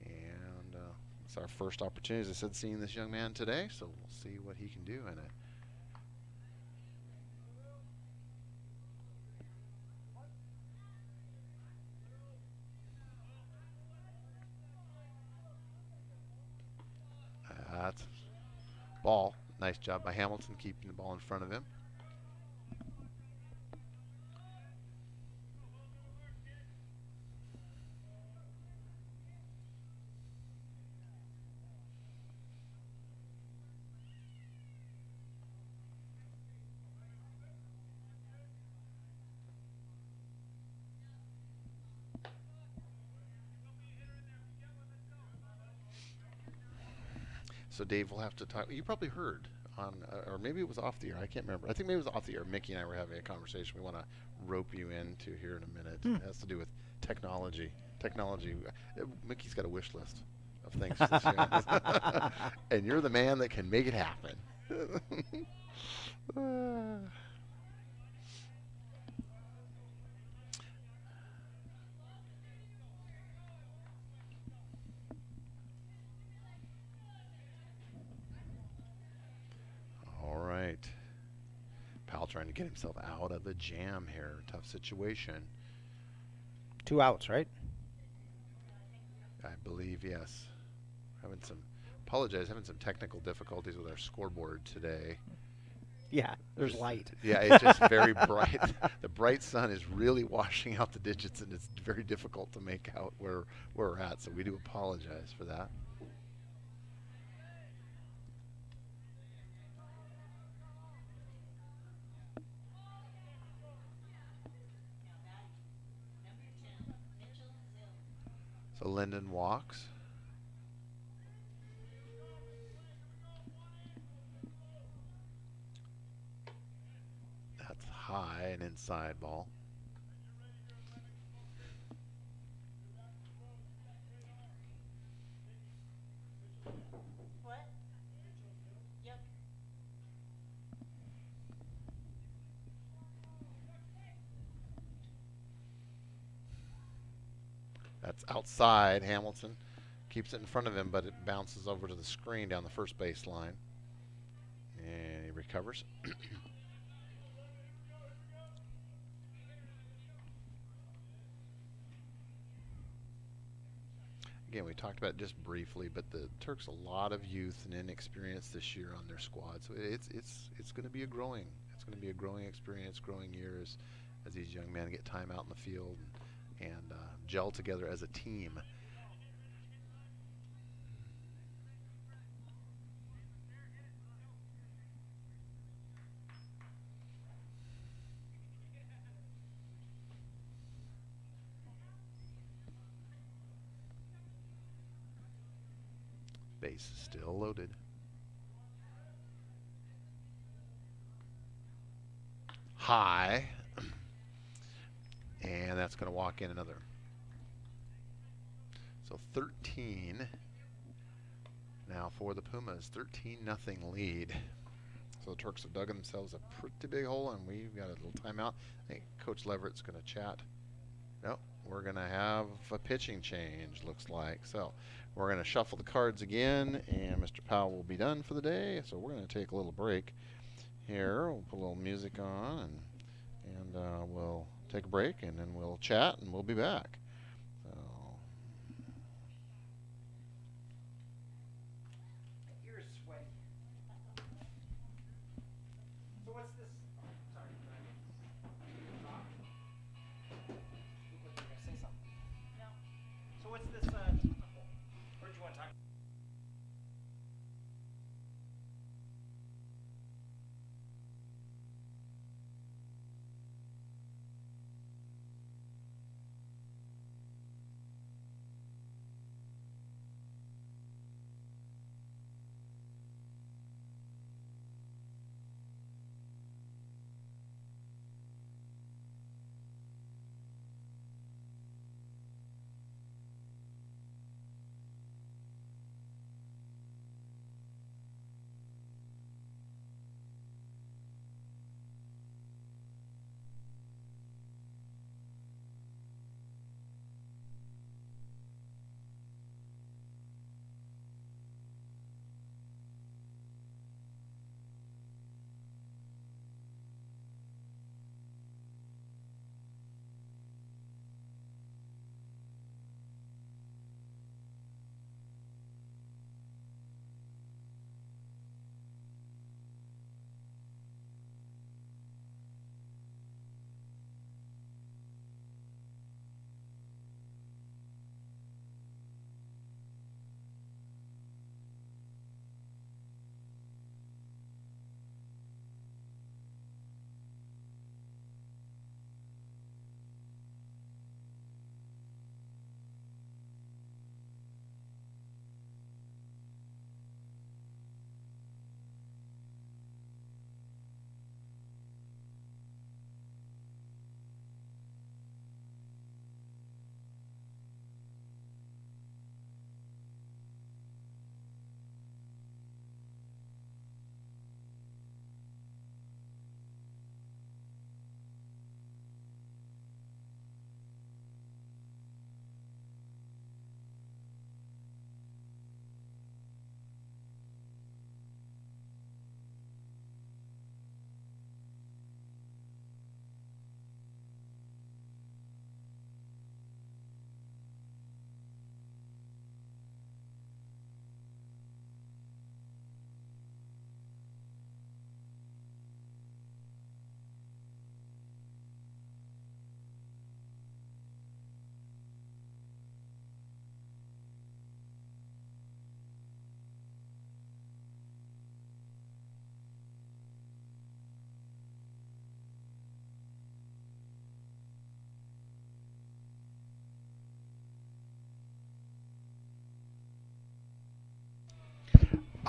And it's our first opportunity, as I said, seeing this young man today. So we'll see what he can do in it. That's ball. Nice job by Hamilton keeping the ball in front of him. So Dave will have to talk. You probably heard on, or maybe it was off the air. I can't remember. I think maybe it was off the air. Mickey and I were having a conversation. We want to rope you into here in a minute. It has to do with technology. Technology. Mickey's got a wish list of things this year, and you're the man that can make it happen. All right. Powell trying to get himself out of the jam here. Tough situation. 2 outs, right? I believe, yes. Having some technical difficulties with our scoreboard today. Yeah, there's light. Yeah, it's just very bright. The bright sun is really washing out the digits, and it's very difficult to make out where we're at. So we do apologize for that. So Linden walks. That's high, an inside ball. What? Yep. That's outside. Hamilton keeps it in front of him, but it bounces over to the screen down the first base line. And he recovers. Again, we talked about it just briefly, but the Turks a lot of youth and inexperience this year on their squad, so it's going to be a growing experience, growing years as these young men get time out in the field and gel together as a team. Base is still loaded. High. And that's going to walk in another. So 13 now for the Pumas. 13-0 lead. So the Turks have dug themselves a pretty big hole, and we've got a little timeout. I think Coach Leverett's going to chat. No, we're going to have a pitching change, looks like. So we're going to shuffle the cards again, and Mr. Powell will be done for the day. So we're going to take a little break here. We'll put a little music on, and we'll take a break, and then we'll chat, and we'll be back. So. My ears sweaty. So what's this? Oh, sorry. Talk. Look like you're gonna say something. No. So what's this? Or do you want to talk?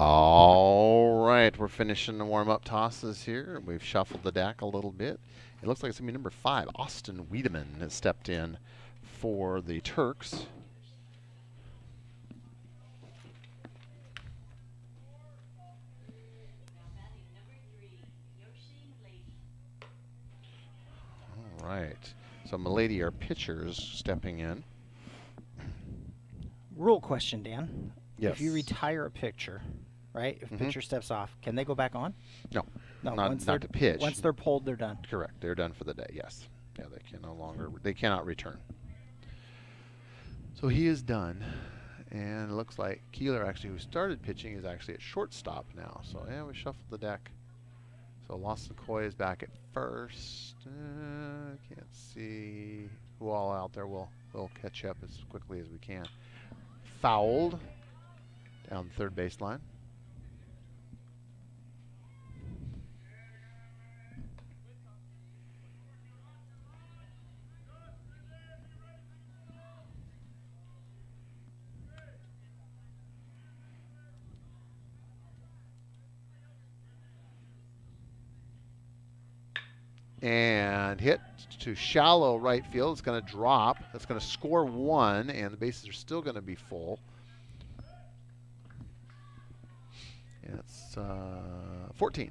All right, we're finishing the warm-up tosses here. We've shuffled the deck a little bit. It looks like it's going to be number 5, Austin Wiedemann, has stepped in for the Turks. All right, so Milady, our pitchers, stepping in. Rule question, Dan. Yes. If you retire a pitcher, right? If a pitcher steps off, can they go back on? No, No, not to pitch. Once they're pulled, they're done. Correct. They're done for the day. Yes. Yeah, they cannot return. So he is done, and it looks like Keeler, actually, who started pitching, is actually at shortstop now. So yeah, we shuffled the deck. So Lawson Coy is back at first. Can't see who all out there. We'll catch up as quickly as we can. Fouled down the third baseline. And hit to shallow right field. It's going to drop. That's going to score 1, and the bases are still going to be full. And it's 14.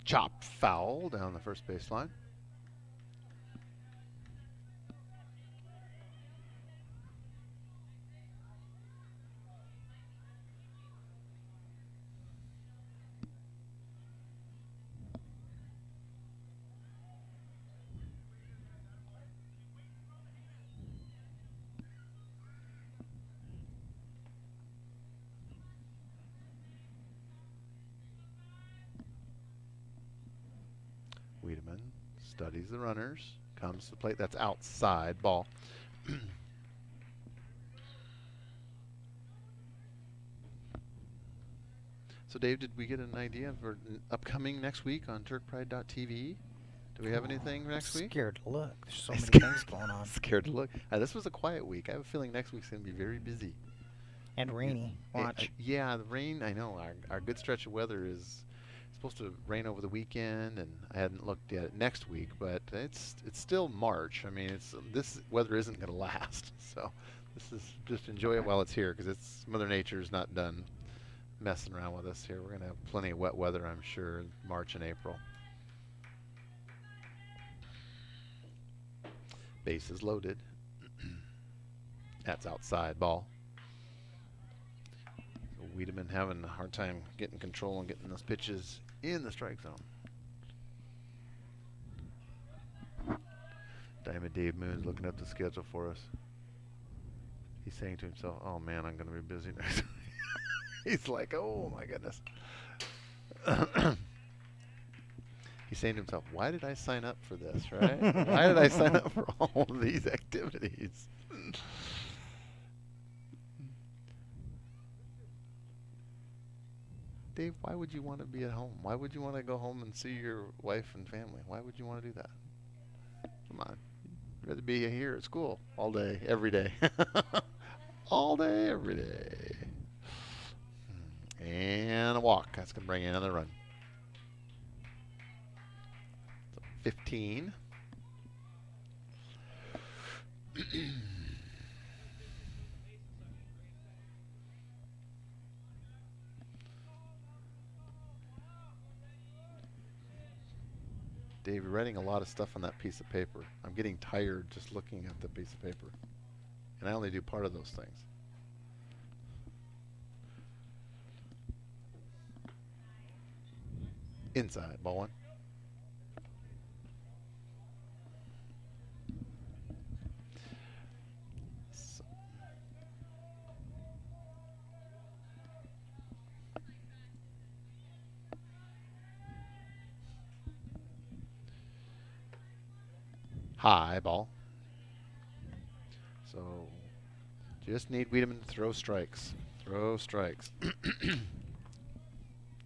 Chop foul down the first baseline. Wiedemann studies the runners, comes to the plate. That's outside ball. So Dave, did we get an idea for upcoming next week on TurkPride.tv? Do we have anything next week? Scared to look. There's so many things going on. Scared to look. This was a quiet week. I have a feeling next week's going to be very busy. And rainy. Watch. Yeah, the rain, I know. Our good stretch of weather is supposed to rain over the weekend, and I hadn't looked at next week, but it's still March. I mean, this weather isn't going to last. So this is just enjoy it while it's here, because Mother Nature's not done messing around with us here. We're going to have plenty of wet weather, I'm sure, in March and April. Base is loaded. That's outside ball. So Wiedemann having a hard time getting control and getting those pitches in the strike zone. Diamond Dave Moon's looking up the schedule for us. He's saying to himself, oh man, I'm going to be busy next week. He's like, oh my goodness. He's saying to himself, why did I sign up for this, right? Why did I sign up for all of these activities? Dave, why would you want to be at home? Why would you want to go home and see your wife and family? Why would you want to do that? Come on. You'd rather be here at school all day, every day. All day, every day. And a walk. That's going to bring in another run. 15. Dave, you're writing a lot of stuff on that piece of paper. I'm getting tired just looking at the piece of paper. And I only do part of those things. Inside, ball 1. High ball. So just need Wiedemann to throw strikes. Throw strikes.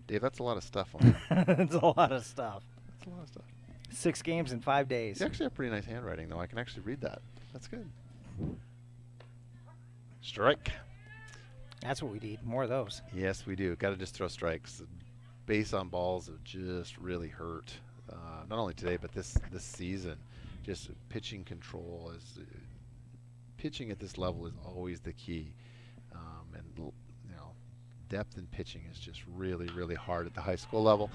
Dave, that's a lot of stuff on there. It's a lot of stuff. That's a lot of stuff. 6 games in 5 days. You actually have pretty nice handwriting, though. I can actually read that. That's good. Strike. That's what we need. More of those. Yes, we do. Got to just throw strikes. Base on balls have just really hurt. Not only today, but this season. Just pitching control is pitching at this level is always the key. And you know, depth in pitching is just really, really hard at the high school level.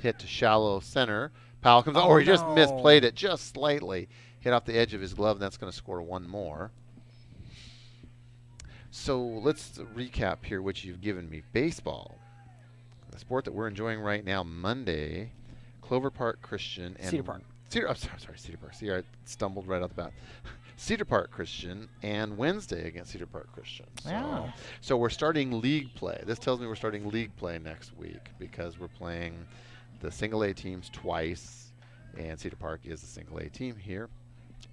Hit to shallow center. Powell comes out, or he just misplayed it just slightly. Hit off the edge of his glove, and that's going to score one more. So let's recap here what you've given me. Baseball, the sport that we're enjoying right now, Monday, Clover Park Christian and Cedar Park. I'm sorry, Cedar Park. See, I stumbled right out the bat. Cedar Park Christian and Wednesday against Cedar Park Christian. So we're starting league play. This tells me we're starting league play next week because we're playing the single A teams twice, and Cedar Park is a single A team here.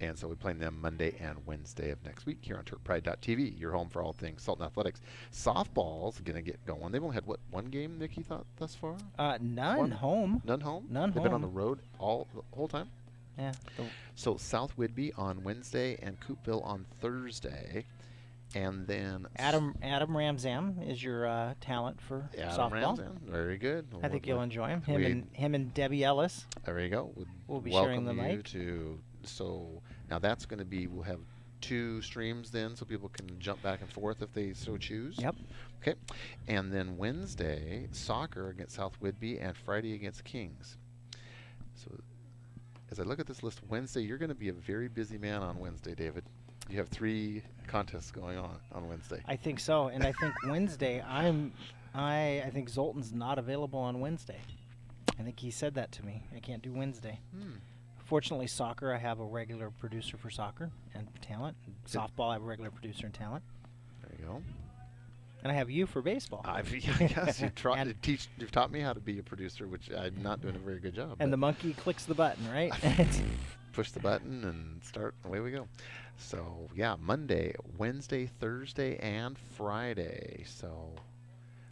And so we're playing them Monday and Wednesday of next week here on TurkPride.tv, your home for all things Sultan Athletics. Softball's going to get going. They've only had, what, one game, Nick, you thought, thus far? None home. None home? None They've home. been on the road the whole time? Yeah. So South Whidbey on Wednesday and Coopville on Thursday. And then Adam Ramzam is your talent for softball. Ramzan, very good. I think you'll enjoy him. Him and Debbie Ellis. There you go. We'll be sharing the mic. So now that's going to be, we'll have 2 streams then, so people can jump back and forth if they so choose. Yep. Okay. And then Wednesday, soccer against South Whidbey, and Friday against Kings. So as I look at this list, Wednesday, you're going to be a very busy man on Wednesday, David. You have 3 contests going on Wednesday. I think so, and I think Wednesday, I think Zoltan's not available on Wednesday. I think he said that to me. I can't do Wednesday. Fortunately, soccer, I have a regular producer for soccer and talent. Softball, I have a regular producer and talent. There you go. And I have you for baseball. Yes, you've taught me how to be a producer, which I'm not doing a very good job. And the monkey clicks the button, right? Push the button and start, away we go. So, yeah, Monday, Wednesday, Thursday, and Friday. So,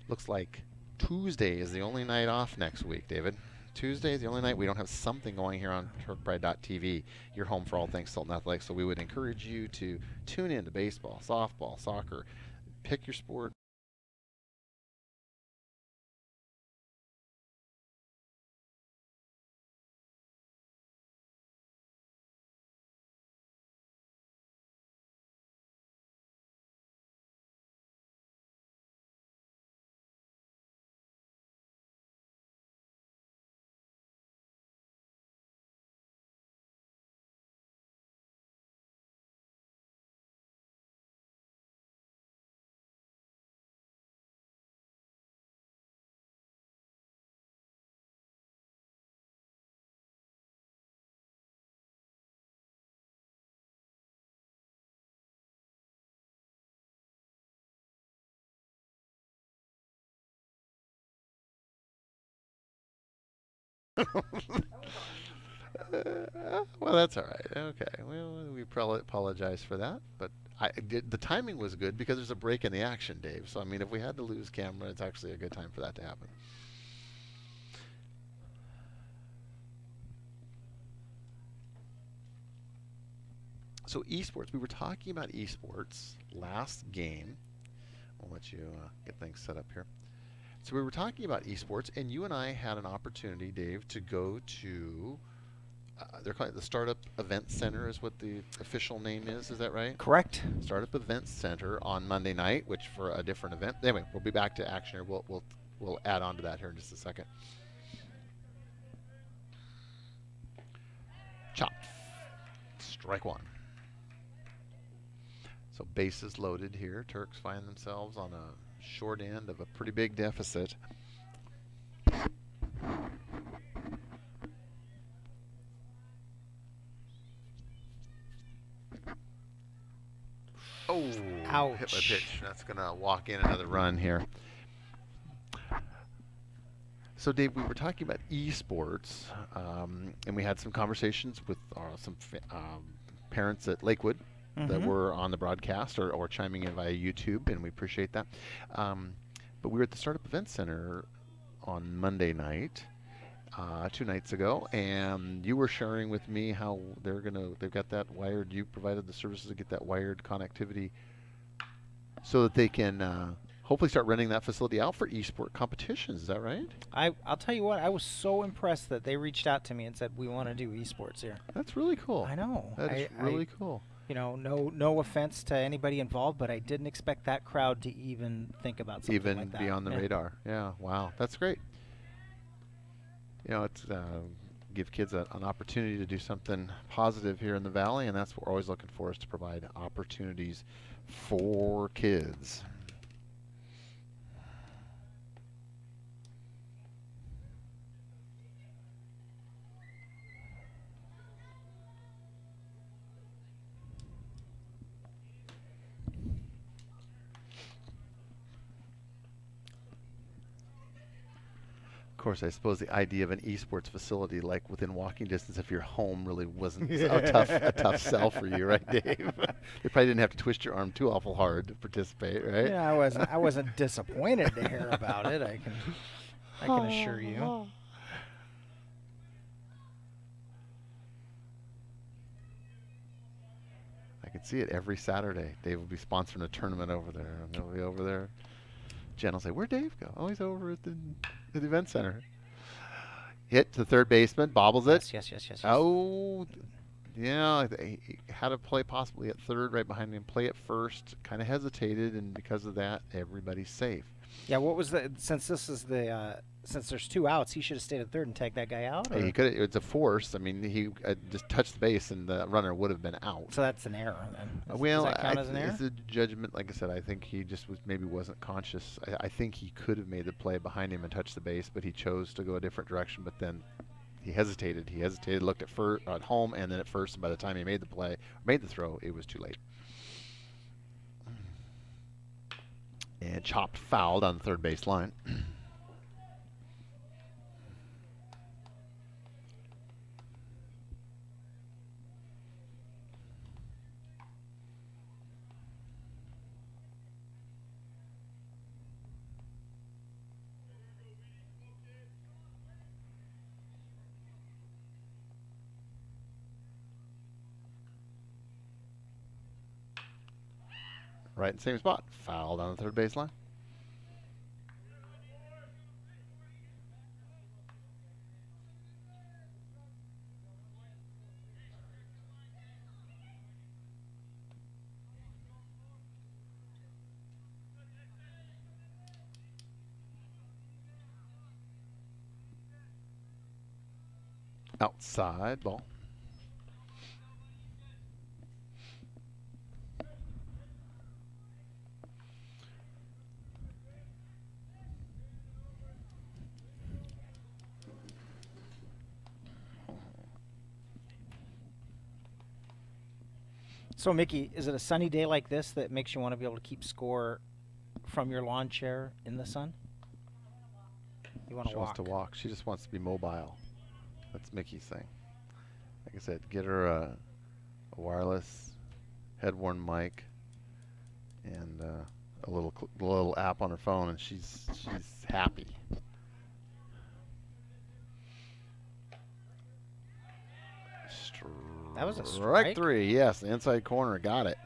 looks like Tuesday is the only night off next week, David. Tuesday is the only night we don't have something going here on TurkPride.tv, your home for all things Sultan Athletics. So we would encourage you to tune in to baseball, softball, soccer. Pick your sport. Well, that's all right. Okay. Well, we probably apologize for that, but the timing was good because there's a break in the action, Dave. So, I mean, if we had to lose camera, it's actually a good time for that to happen. So, esports. We were talking about esports last game. I'll let you get things set up here. So we were talking about esports, and you and I had an opportunity, Dave, to go to, they're calling it the Startup Event Center is what the official name is that right? Correct. Startup Event Center on Monday night, which for a different event. Anyway, we'll be back to action here. We'll add on to that here in just a second. Chopped. Strike 1. So bases loaded here. Turks find themselves on a short end of a pretty big deficit. Oh, ouch. Hit my pitch. That's going to walk in another run here. So, Dave, we were talking about esports, and we had some conversations with some parents at Lakewood that were on the broadcast or chiming in via YouTube, and we appreciate that. But we were at the Startup Event Center on Monday night, 2 nights ago, and you were sharing with me how they've got that wired. You provided the services to get that wired connectivity so that they can hopefully start renting that facility out for esport competitions. Is that right? I'll tell you what, I was so impressed that they reached out to me and said we want to do esports here. That's really cool. I know. That is really cool. You know, no offense to anybody involved, but I didn't expect that crowd to even think about something like that. Even be on the radar. Yeah, wow, that's great. You know, it's give kids an opportunity to do something positive here in the Valley, and that's what we're always looking for, is to provide opportunities for kids. Of course, I suppose the idea of an esports facility, like within walking distance of your home, really wasn't a tough sell for you, right, Dave? You probably didn't have to twist your arm too awful hard to participate, right? Yeah, I wasn't disappointed to hear about it. I can assure you. I can see it every Saturday. Dave will be sponsoring a tournament over there, and they'll be over there. Jen will say, "Where'd Dave go?" "Oh, he's over at the event center." Hit to third baseman, bobbles it. Yes. Oh, yeah. He had to play possibly at third, right behind him. Play at first. Kind of hesitated, and because of that, everybody's safe. Yeah. What was the since there's 2 outs, he should have stayed at third and tagged that guy out. He could. It's a force. I mean, he just touched the base, and the runner would have been out. So that's an error then. Well, does that count as an error? It's a judgment. Like I said, I think he just maybe wasn't conscious. I think he could have made the play behind him and touched the base, but he chose to go a different direction. But then he hesitated. Looked at home, and then at first. And by the time he made the throw, it was too late. And chopped fouled on the third base line. Right in the same spot. Fouled on the third baseline. Outside ball. So, Mickey, is it a sunny day like this that makes you want to be able to keep score from your lawn chair in the sun? You want to walk? She wants to walk. She just wants to be mobile. That's Mickey's thing. Like I said, get her a wireless head-worn mic and a little app on her phone, and she's happy. That was a strike. 3, yes, the inside corner, got it.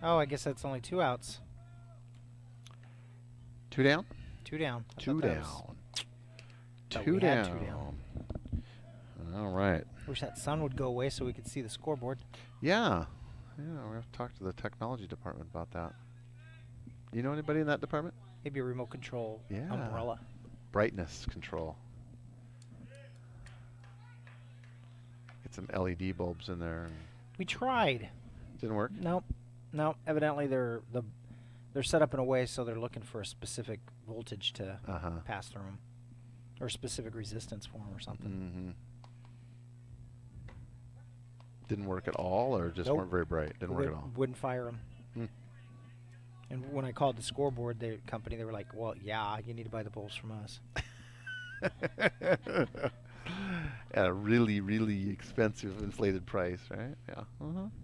Oh, I guess that's only 2 outs. 2 down? 2 down. 2 down. Thought 2 we had down. 2 down. All right. Wish that sun would go away so we could see the scoreboard. Yeah. We have to talk to the technology department about that. You know anybody in that department? Maybe a remote control Yeah. umbrella. Brightness control. Get some LED bulbs in there. We tried. Didn't work? Nope. Evidently they're set up in a way so they're looking for a specific voltage to pass through them, or specific resistance for them, or something. Mm-hmm. Didn't work at all, or just Nope. weren't very bright? Didn't work at all. Wouldn't fire them. And when I called the scoreboard company, they were like, "Well, yeah, you need to buy the bowls from us." At a really, really expensive inflated price, right? Yeah.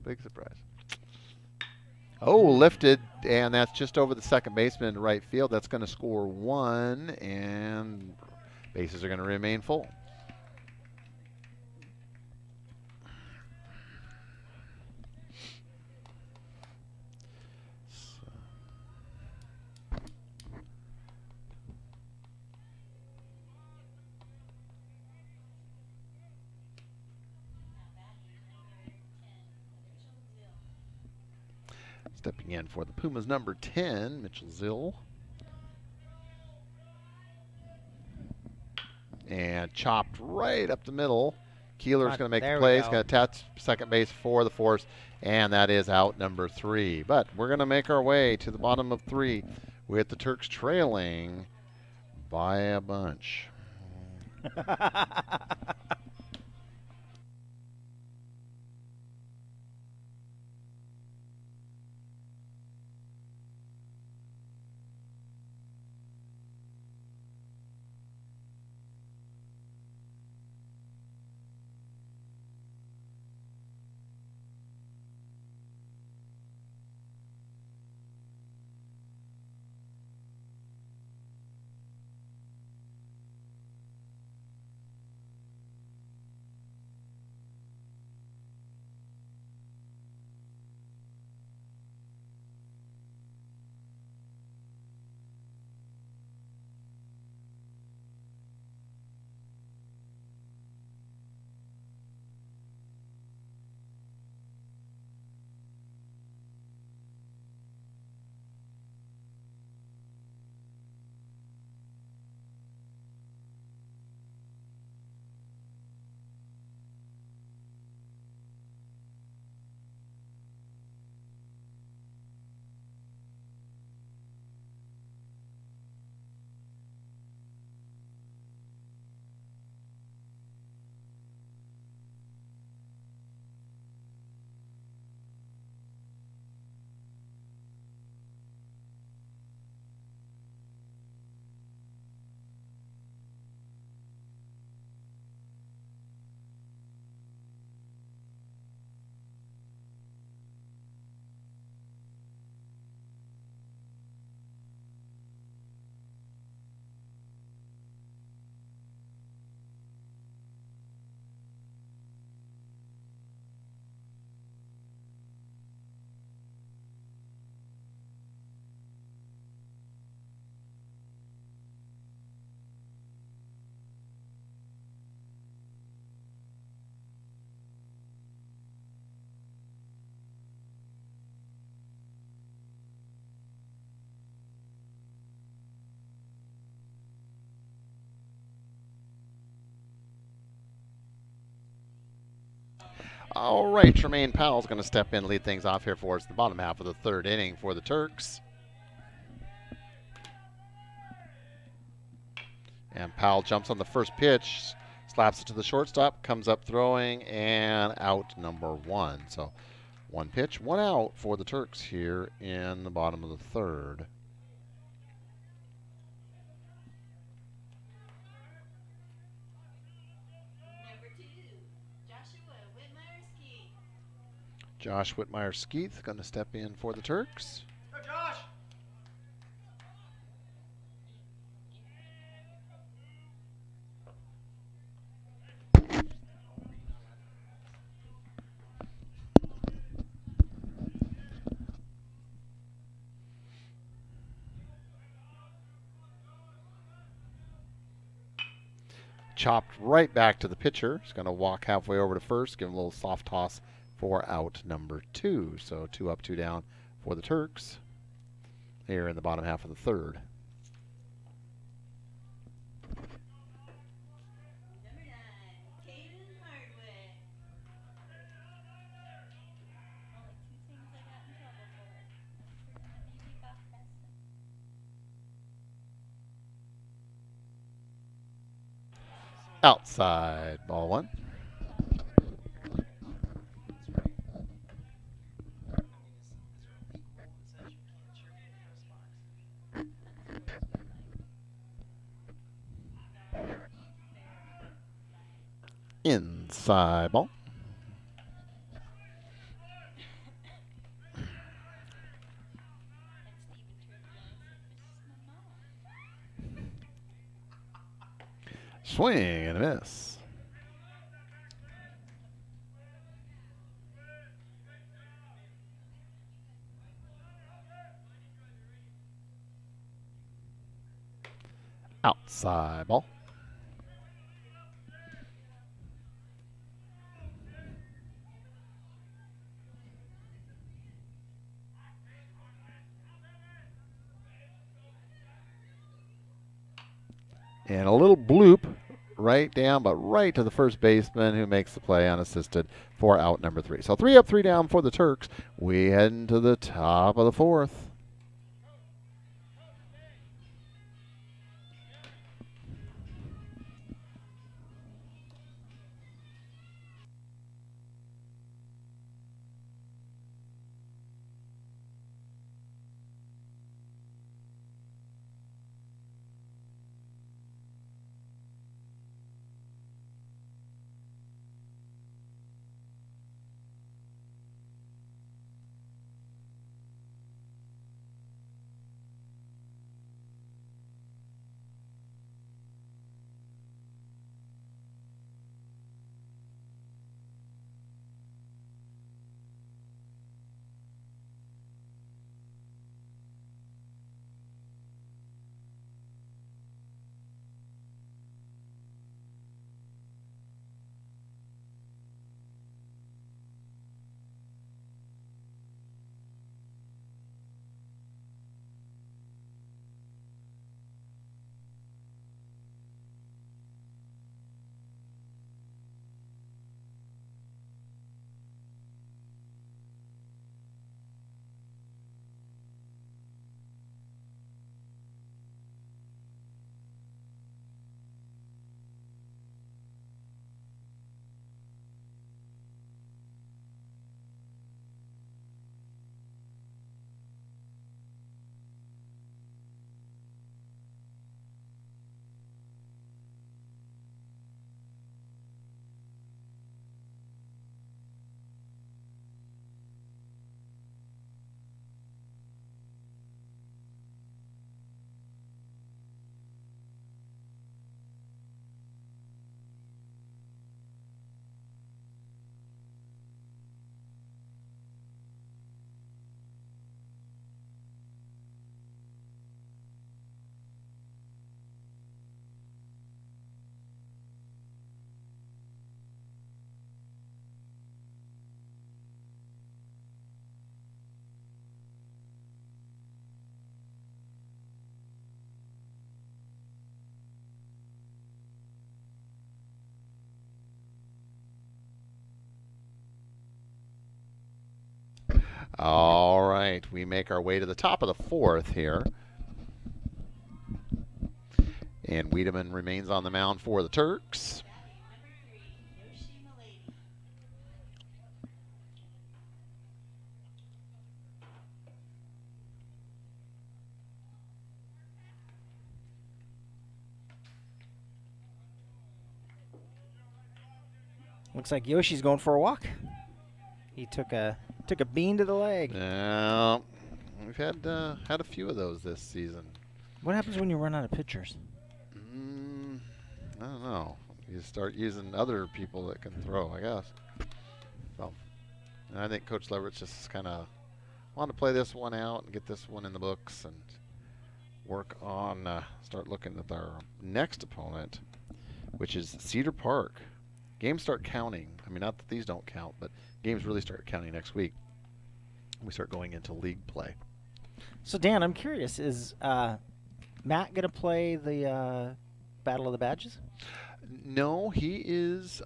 Big surprise. Oh, lifted, and that's just over the second baseman in right field. That's going to score 1, and bases are going to remain full. Stepping in for the Pumas, number 10, Mitchell Zill. And chopped right up the middle. Keeler's going to make the play. He's going to touch second base for the force, and that is out number 3. But we're going to make our way to the bottom of 3 with the Turks trailing by a bunch. All right, Tremaine Powell's going to step in, lead things off here for us, the bottom half of the third inning for the Turks. And Powell jumps on the first pitch, slaps it to the shortstop, comes up throwing, and out number 1. So 1 pitch, 1 out for the Turks here in the bottom of the third. Josh Whitmire-Skeeth going to step in for the Turks. Go, Josh! Chopped right back to the pitcher. He's going to walk halfway over to first, give him a little soft toss for out number 2. So 2 up, 2 down for the Turks here in the bottom half of the third. Outside, ball 1. Inside ball. Swing and a miss. Outside ball. And a little bloop right down, but right to the first baseman who makes the play unassisted for out number 3. So 3 up, 3 down for the Turks. We head into the top of the 4th. All right, we make our way to the top of the 4th here. And Wiedemann remains on the mound for the Turks. Looks like Yoshi's going for a walk. He took a bean to the leg. Yeah, we've had a few of those this season. What happens when you run out of pitchers? I don't know. You start using other people that can throw, I guess. So, and I think Coach Leverett just kind of wanted to play this one out and get this one in the books and work on start looking at our next opponent, which is Cedar Park. Games start counting. I mean, not that these don't count, but games really start counting next week. We start going into league play. So, Dan, I'm curious, is Matt going to play the Battle of the Badges? No, he is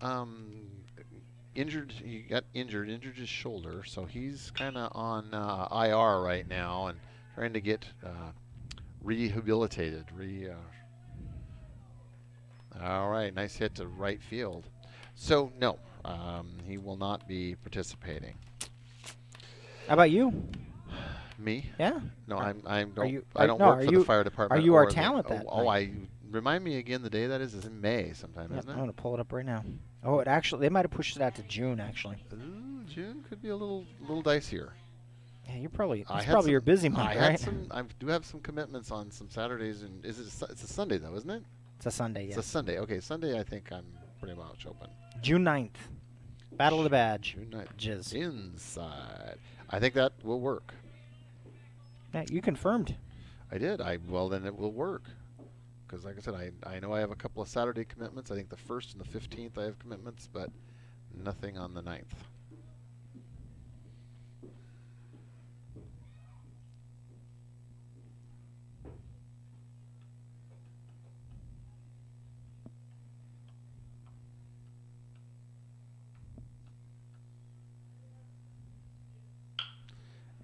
injured. He got injured his shoulder, so he's kind of on IR right now and trying to get rehabilitated. All right, nice hit to right field. So, no, he will not be participating. How about you? Me? Yeah. No, I don't no, work for the fire department. Are you our or talent the, that oh, night? remind me again the day that is in May sometime, Yep, isn't it? I'm going to pull it up right now. Oh, it actually, they might have pushed it out to June, actually. Ooh, June could be a little dicier. Yeah, you're probably, it's I had probably some- your busy month, I right? had some. I do have some commitments on some Saturdays, and it's a Sunday though, isn't it? It's a Sunday, It's yes. a Sunday. Okay, Sunday. I think I'm pretty much open. June 9th. Battle of the Badge. June 9th. Jizz. Inside. I think that will work. Yeah, you confirmed. I did. Well, then it will work. Because like I said, I know I have a couple of Saturday commitments. I think the 1st and the 15th I have commitments, but nothing on the 9th.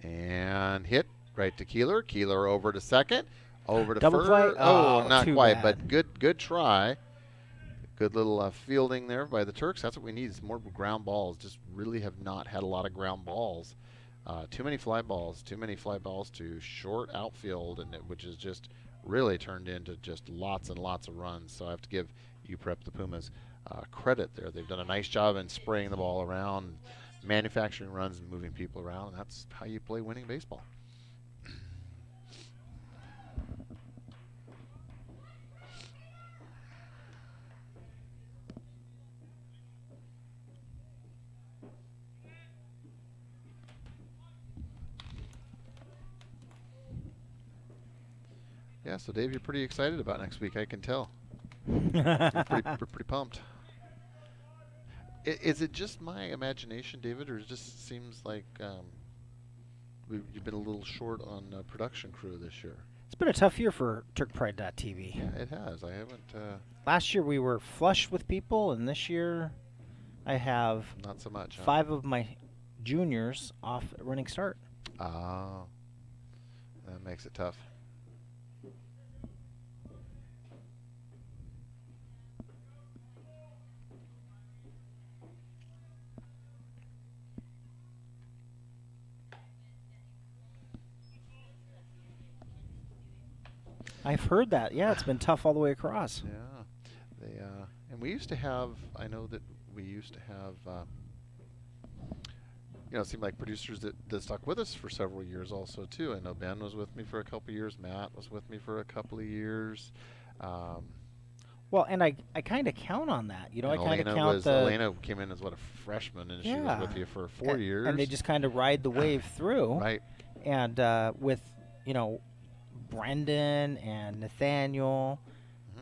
And hit right to Keeler. Keeler over to second. Over to Double first. play? Oh, Oh, not too quite, bad. but good try. Good little fielding there by the Turks. That's what we need is more ground balls. Just really have not had a lot of ground balls. Too many fly balls. Too many fly balls to short outfield, which has just really turned into just lots and lots of runs. So I have to give UPrep the Pumas credit there. They've done a nice job in spraying the ball around, manufacturing runs and moving people around, and that's how you play winning baseball. Yeah, so Dave, you're pretty excited about next week, I can tell. You're pretty pumped. Is it just my imagination, David, or it just seems like you've been a little short on production crew this year? It's been a tough year for TurkPride.tv. Yeah, it has. I haven't. Last year we were flush with people, and this year I have Not so much. Huh? 5 of my juniors off at running start. Ah, that makes it tough. I've heard that. Yeah, it's been tough all the way across. Yeah, they and we used to have. I know that we used to have. It seemed like producers that stuck with us for several years also too. I know Ben was with me for a couple of years. Matt was with me for a couple of years. Well, and I kind of count on that. I kind of count the. Elena came in as a freshman, and she was with you for 4 years. And they just kind of ride the wave through. Right. And with Brendan and Nathaniel,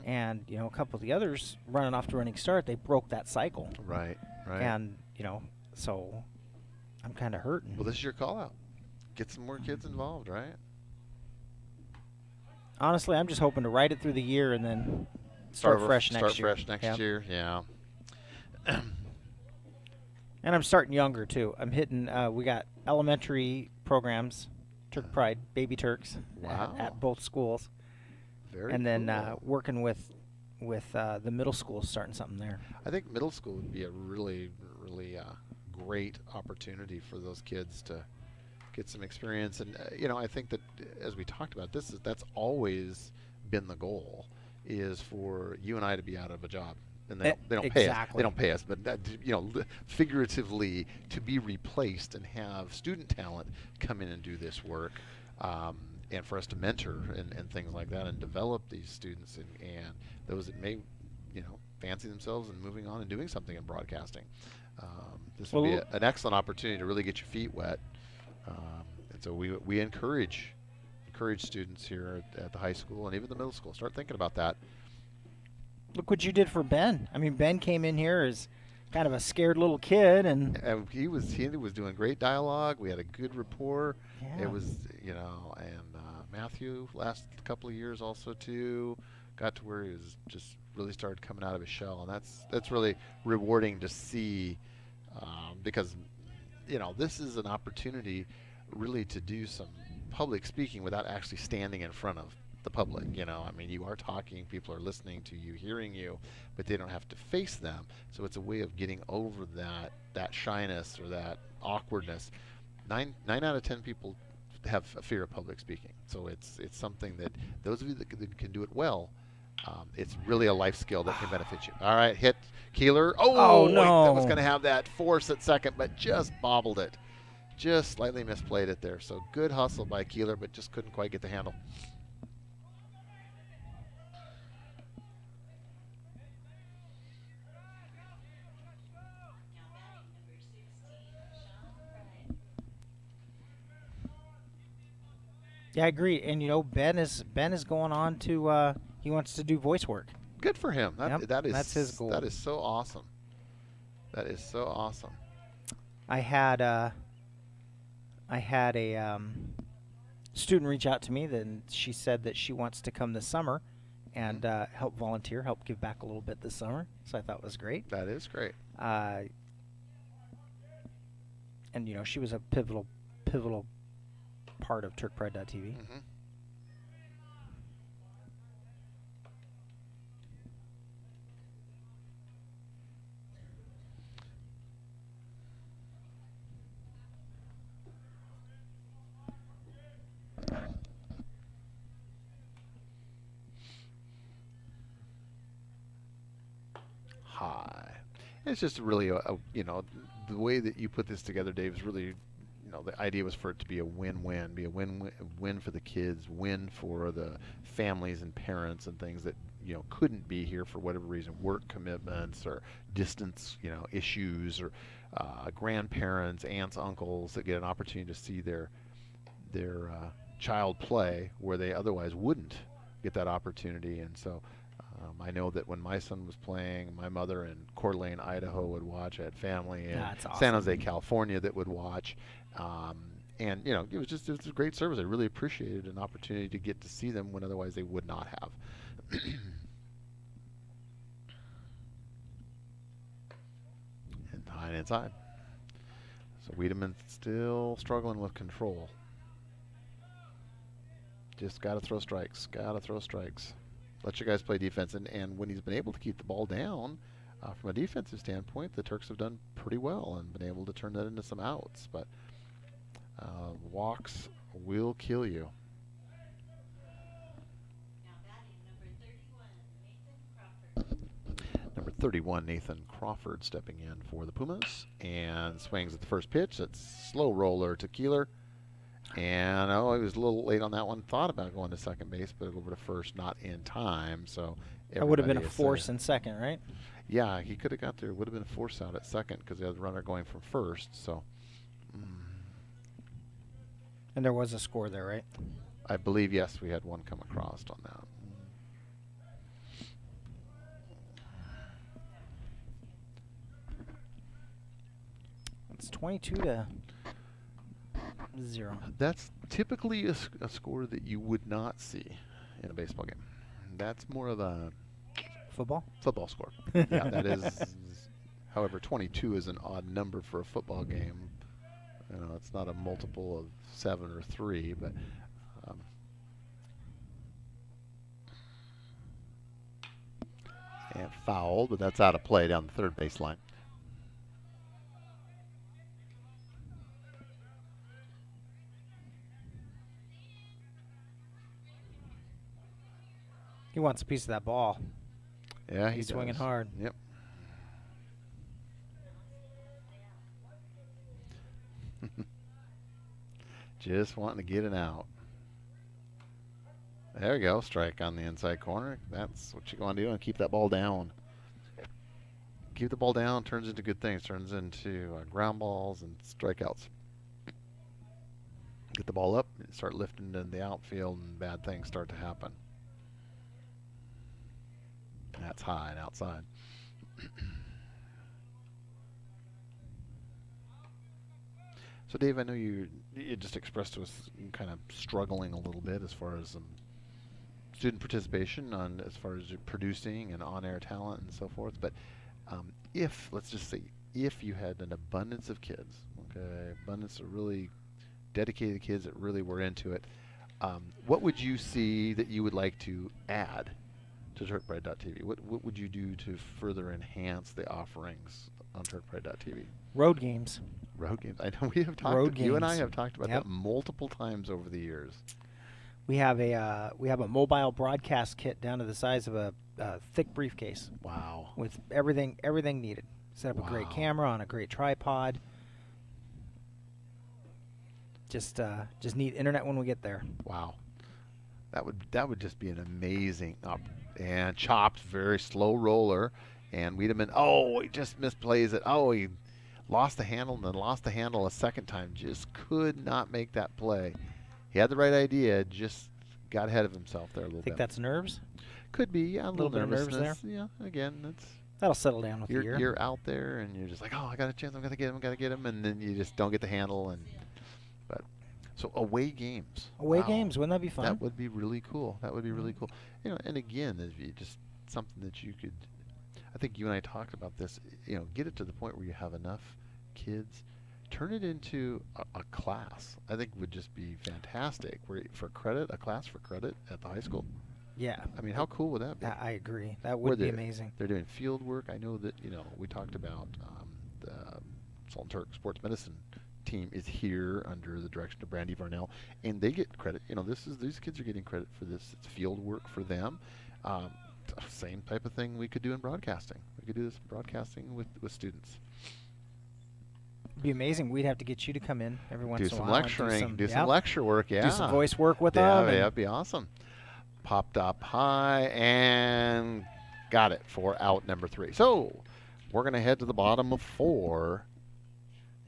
and a couple of the others running off to running start, they broke that cycle. Right. Right. And so I'm kind of hurting. Well, this is your call out. Get some more kids involved, right? Honestly, I'm just hoping to ride it through the year and then start fresh next year. Start fresh next year, yeah. And I'm starting younger too. I'm hitting. We got elementary programs, Turk Pride, Baby Turks, Wow. at both schools, Very and then cool. working with the middle school, starting something there. I think middle school would be a really great opportunity for those kids to get some experience. And I think that as we talked about, that's always been the goal, is for you and I to be out of a job. And they don't pay us. They don't pay us, but figuratively, to be replaced and have student talent come in and do this work, and for us to mentor and things like that, and develop these students and those that may, fancy themselves and moving on and doing something in broadcasting. This would be an excellent opportunity to really get your feet wet. And so we encourage students here at the high school and even the middle school. Start thinking about that. Look what you did for Ben. I mean, Ben came in here as kind of a scared little kid, and he was doing great dialogue. We had a good rapport. Yeah. It was, and Matthew last couple of years also too got to where he was just really started coming out of his shell, and that's really rewarding to see, because this is an opportunity really to do some public speaking without actually standing in front of the public. I mean, you are talking, people are listening to you, hearing you, but they don't have to face them. So it's a way of getting over that shyness or that awkwardness. Nine out of 10 people have a fear of public speaking. So it's something that those of you that can do it well, It's really a life skill that can benefit you. All right, hit Keeler. Oh, no. That was going to have that force at second, but just bobbled it. Just slightly misplayed it there. So good hustle by Keeler, but just couldn't quite get the handle. Now batting number 16, Sean Pride. Yeah, I agree. And you know, Ben is going on to he wants to do voice work. Good for him. Yep, that's his goal. That is so awesome. That is so awesome. I had a student reach out to me, then she said that she wants to come this summer and help volunteer, help give back a little bit this summer. So I thought it was great. That is great. And you know, she was a pivotal part of TurkPride.tv. Mm-hmm. High. It's just really you know, the way that you put this together, Dave, is really, you know, the idea was for it to be a win-win, be a win for the kids, win for the families and parents and things that, you know, couldn't be here for whatever reason, work commitments or distance, you know, issues, or grandparents, aunts, uncles that get an opportunity to see their child play where they otherwise wouldn't get that opportunity. And so I know that when my son was playing, my mother in Coeur d'Alene, Idaho would watch. I had family in That's awesome. San Jose, California that would watch. And, you know, it was a great service. I really appreciated an opportunity to get to see them when otherwise they would not have. And high and inside. So Wiedemann still struggling with control. Just got to throw strikes. Got to throw strikes. Let your guys play defense. And when he's been able to keep the ball down, from a defensive standpoint, the Turks have done pretty well and been able to turn that into some outs. But walks will kill you. Now batting number 31, Nathan Crawford. Number 31, Nathan Crawford, stepping in for the Pumas. And swings at the first pitch. That's slow roller to Keeler. And, he was a little late on that one. Thought about going to second base, but over to first, not in time. So That would have been a everybody is force in second, right? Yeah, he could have got there. It would have been a force out at second because he had the runner going from first. So And there was a score there, right? I believe, yes, we had one come across on that. It's 22-0. That's typically a score that you would not see in a baseball game. That's more of a Football? football score. Yeah, that is. However, 22 is an odd number for a football game. You know, it's not a multiple of 7 or 3, but and fouled, but that's out of play down the third baseline. He wants a piece of that ball. Yeah, He's swinging does. hard. Yep. Just wanting to get it out. There we go. Strike on the inside corner. That's what you want to do, and keep that ball down. Keep the ball down. Turns into good things. Turns into ground balls and strikeouts. Get the ball up, start lifting in the outfield, and bad things start to happen. That's high and outside. So, Dave, I know you just expressed to us kind of struggling a little bit as far as student participation on as far as producing and on-air talent and so forth. But if, let's just say, if you had an abundance of kids, okay, abundance of really dedicated kids that really were into it, what would you see that you would like to add to TurkPride.tv? What would you do to further enhance the offerings on TurkPride.tv? Road games. Road games. I know we have talked. You and I have talked about that multiple times over the years. We have a mobile broadcast kit down to the size of a thick briefcase Wow. with everything needed. Set up a great Wow. camera on a great tripod. Just need internet when we get there. Wow. That would just be an amazing and Chopped, very slow roller, and Wiedemann, he just misplays it. He lost the handle and then lost the handle a second time. Just could not make that play. He had the right idea, just got ahead of himself there a little bit. Think that's nerves? Could be, yeah, a little bit of nerves nervousness. there. Yeah, again, That'll settle down with the year. you're out there and you're just like, I got a chance, I'm gonna get him, and then you just don't get the handle. But so away games. Away Wow. games, wouldn't that be fun? That would be really cool. That would be really cool. And again, it'd be just something that you could. I think you and I talked about this. Get it to the point where you have enough kids, turn it into a class. I think would just be fantastic. A class for credit at the high school. Yeah. I mean, how cool would that be? I agree. That would be amazing. They're doing field work. I know that we talked about the Salt Turk Sports Medicine team is here under the direction of Brandy Varnell, and they get credit. These kids are getting credit for this. It's field work for them. Same type of thing we could do in broadcasting. We could do this in broadcasting with students. It'd be amazing. We'd have to get you to come in every once Do in a some while. lecturing. Do some lecture work. Yeah. Do some voice work with Yeah, them. that'd be awesome. Popped up high and got it for out number 3. So we're going to head to the bottom of 4,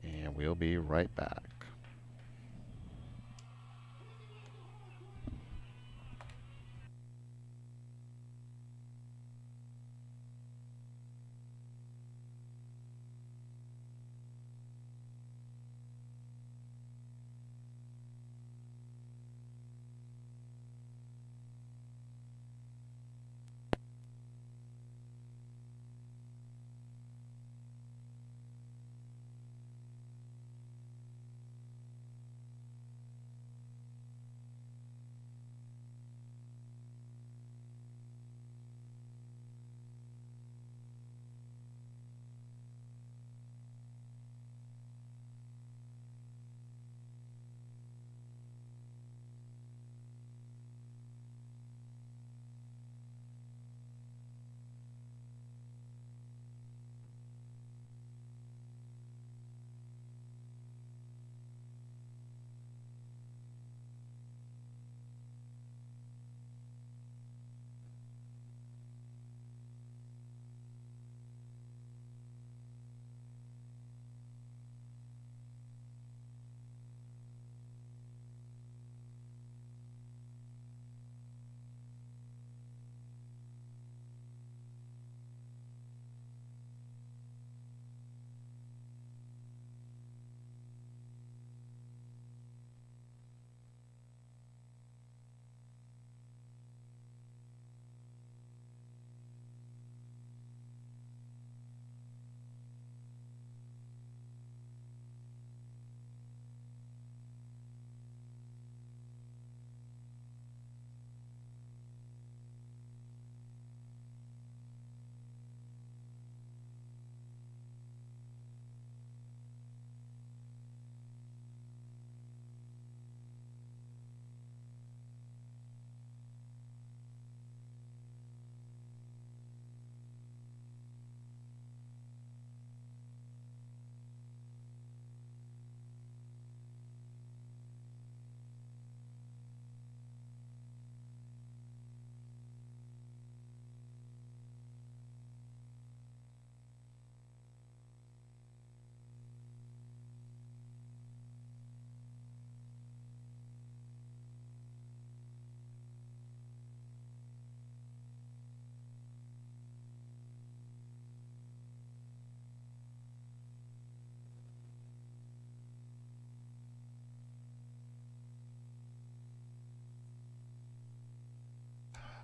and we'll be right back.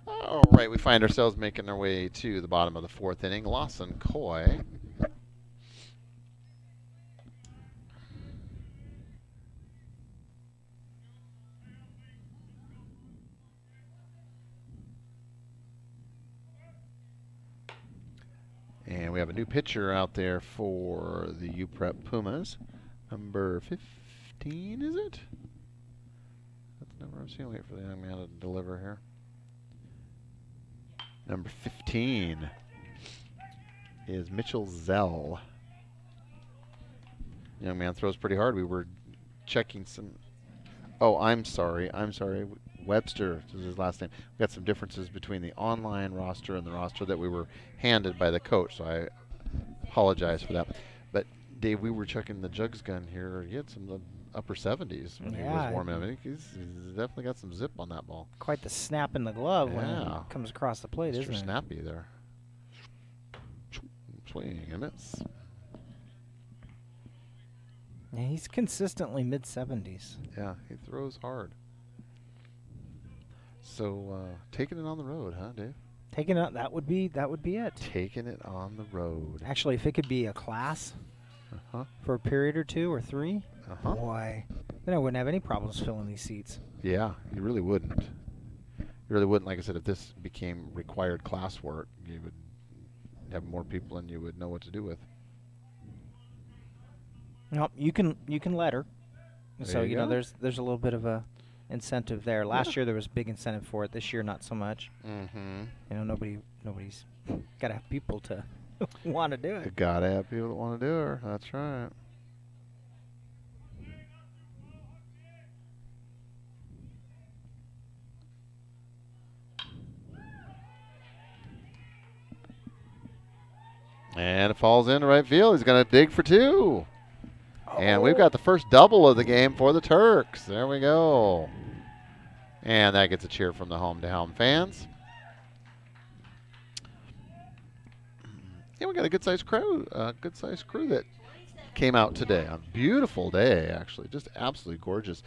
All right, we find ourselves making our way to the bottom of the 4th inning. Lawson Coy. And we have a new pitcher out there for the UPrep Pumas. Number 15, is it? That's number mercy. Wait for the young man to deliver here. Number 15 is Mitchell Zell. Young man throws pretty hard. We were checking some. Oh, I'm sorry. Webster is his last name. We got some differences between the online roster and the roster that we were handed by the coach, so I apologize for that. But Dave, we were checking the jugs gun here. He had some upper 70s when he was warming up. I think he's definitely got some zip on that ball. Quite the snap in the glove when it comes across the plate, isn't it? Snappy there. Swing and miss. Yeah, he's consistently mid-70s. Yeah, he throws hard. So taking it on the road, huh, Dave? Taking it, that would be it. Taking it on the road. Actually, if it could be a class for a period or 2 or 3, boy, then I wouldn't have any problems filling these seats. Yeah, you really wouldn't. You really wouldn't. Like I said, if this became required classwork, you would have more people and you would know what to do with. No, you can let her. So you know, go. there's a little bit of a incentive there. Last year there was big incentive for it. This year not so much. Mm-hmm. You know, nobody's got to have people to want to do it. You gotta have people that want to do her. That's right. And it falls into right field. He's going to dig for 2. And we've got the first double of the game for the Turks. There we go. And that gets a cheer from the home-to-home fans. Yeah, we got a good-sized crew that came out today. A beautiful day, actually. Just absolutely gorgeous.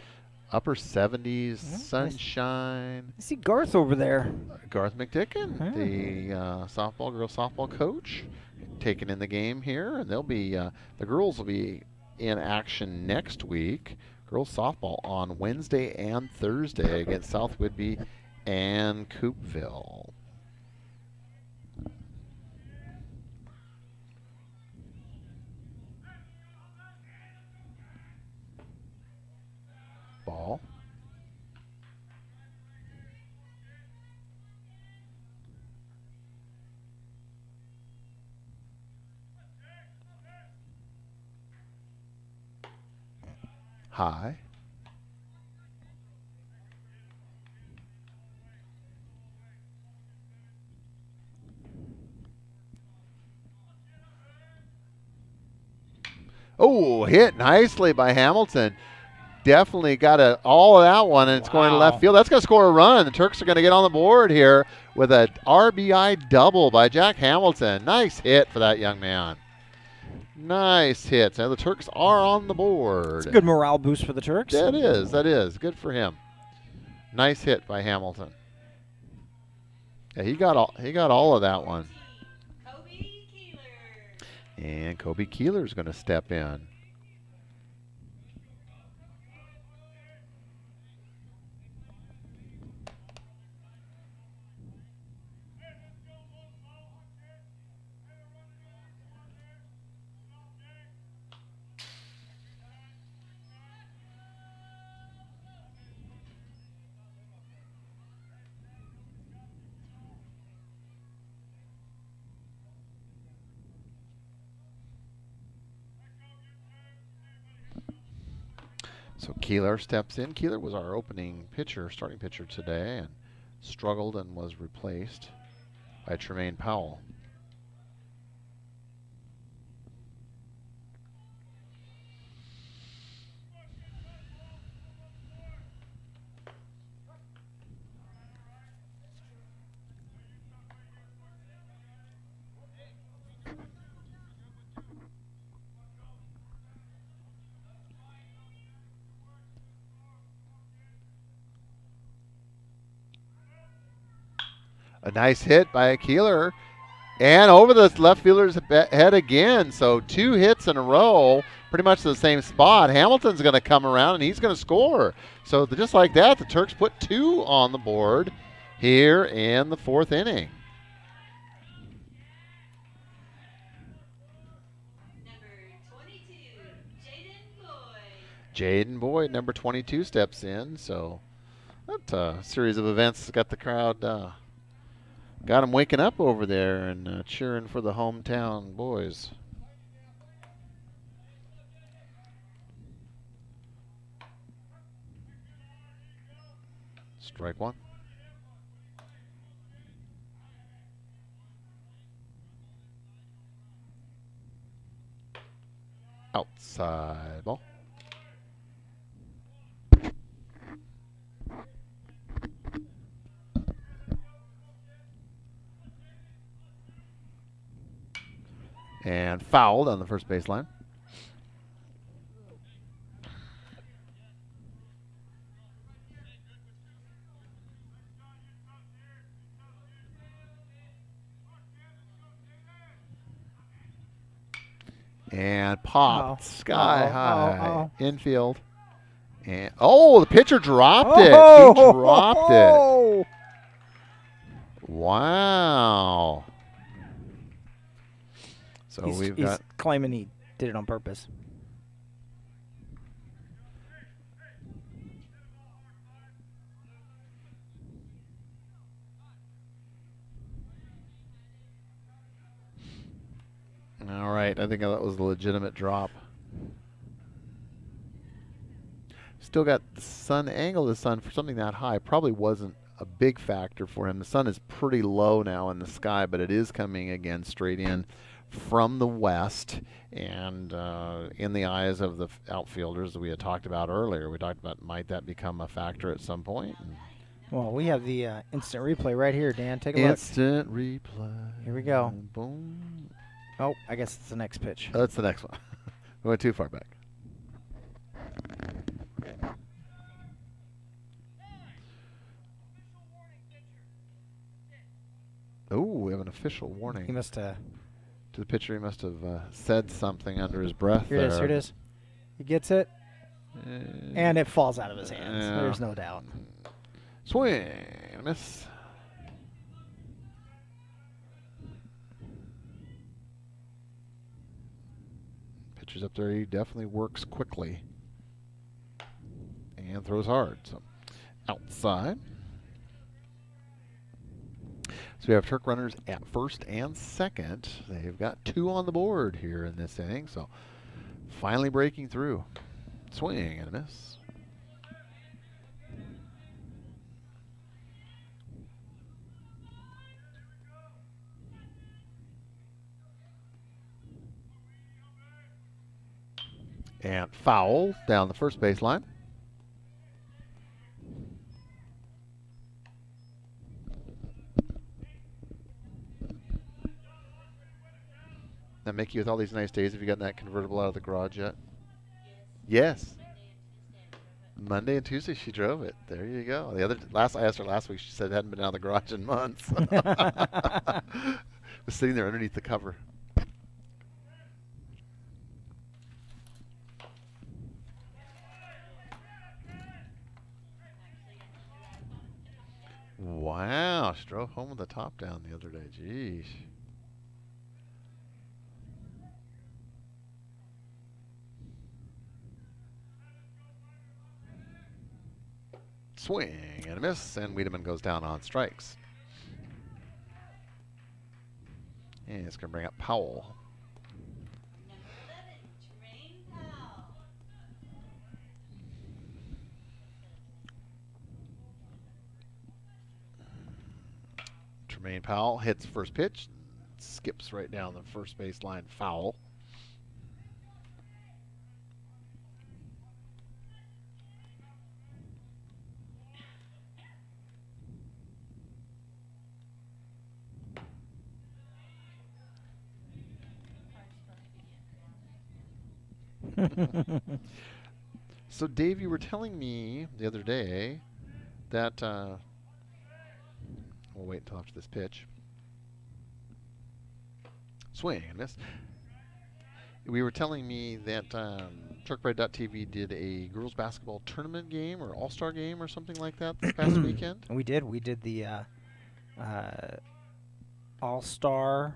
Upper 70s, sunshine. I see Garth over there. Garth McDicken, the girls softball coach, taking in the game here, and they'll be the girls will be in action next week. Girls softball on Wednesday and Thursday against South Whidbey and Coopville. Ball. High. Oh, hit nicely by Hamilton. Definitely got all of that one, and it's going to left field. That's going to score a run. The Turks are going to get on the board here with a RBI double by Jack Hamilton. Nice hit for that young man. Nice hits. Now the Turks are on the board. It's a good morale boost for the Turks. That is. Good for him. Nice hit by Hamilton. Yeah, he got all of that one. And Kobe Keeler's going to step in. So Keeler steps in. Keeler was our starting pitcher today, and struggled and was replaced by Tremaine Powell. A nice hit by Keeler, and over the left fielder's head again. So 2 hits in a row, pretty much the same spot. Hamilton's going to come around, and he's going to score. So just like that, the Turks put 2 on the board here in the 4th inning. Jaden Boyd, number 22, steps in. So That series of events got the crowd, got them waking up over there and cheering for the hometown boys. Strike one. Outside ball. And fouled on the first baseline. And popped sky high. Infield. And the pitcher dropped it. He dropped it. Wow. So he's claiming he did it on purpose. All right, I think that was a legitimate drop. Still got the sun angle of the sun for something that high. Probably wasn't a big factor for him. The sun is pretty low now in the sky, but it is coming again straight in from the west, and in the eyes of the outfielders that we had talked about earlier. We talked about might that become a factor at some point. Well, we have the instant replay right here, Dan. Take a look. Instant replay. Here we go. Boom. Oh, I guess it's the next pitch. That's the next one. We went too far back. Oh, we have an official warning. He must have. To the pitcher, he must have said something under his breath. Here it is. Here it is. He gets it, and it falls out of his hands. Yeah. There's no doubt. Swing and a miss. Pitcher's up there. He definitely works quickly and throws hard. So outside. So we have Turk runners at first and second. They've got 2 on the board here in this inning. So finally breaking through. Swing and a miss. And foul down the first baseline. That make you with all these nice days? Have you gotten that convertible out of the garage yet? Yes. Monday and Tuesday she drove it. There you go. I asked her last week. She said it hadn't been out of the garage in months. It was sitting there underneath the cover. Wow, she drove home with the top down the other day. Jeez. Swing and a miss, and Wiedemann goes down on strikes. And it's going to bring up Powell. Number 11, Tremaine Powell. Tremaine Powell hits first pitch, skips right down the first baseline foul. So, Dave, you were telling me the other day that we'll wait until after this pitch. Swing and miss. We were telling me that TurkPride.tv did a girls basketball tournament game or all-star game or something like that this past weekend. We did. We did the all-star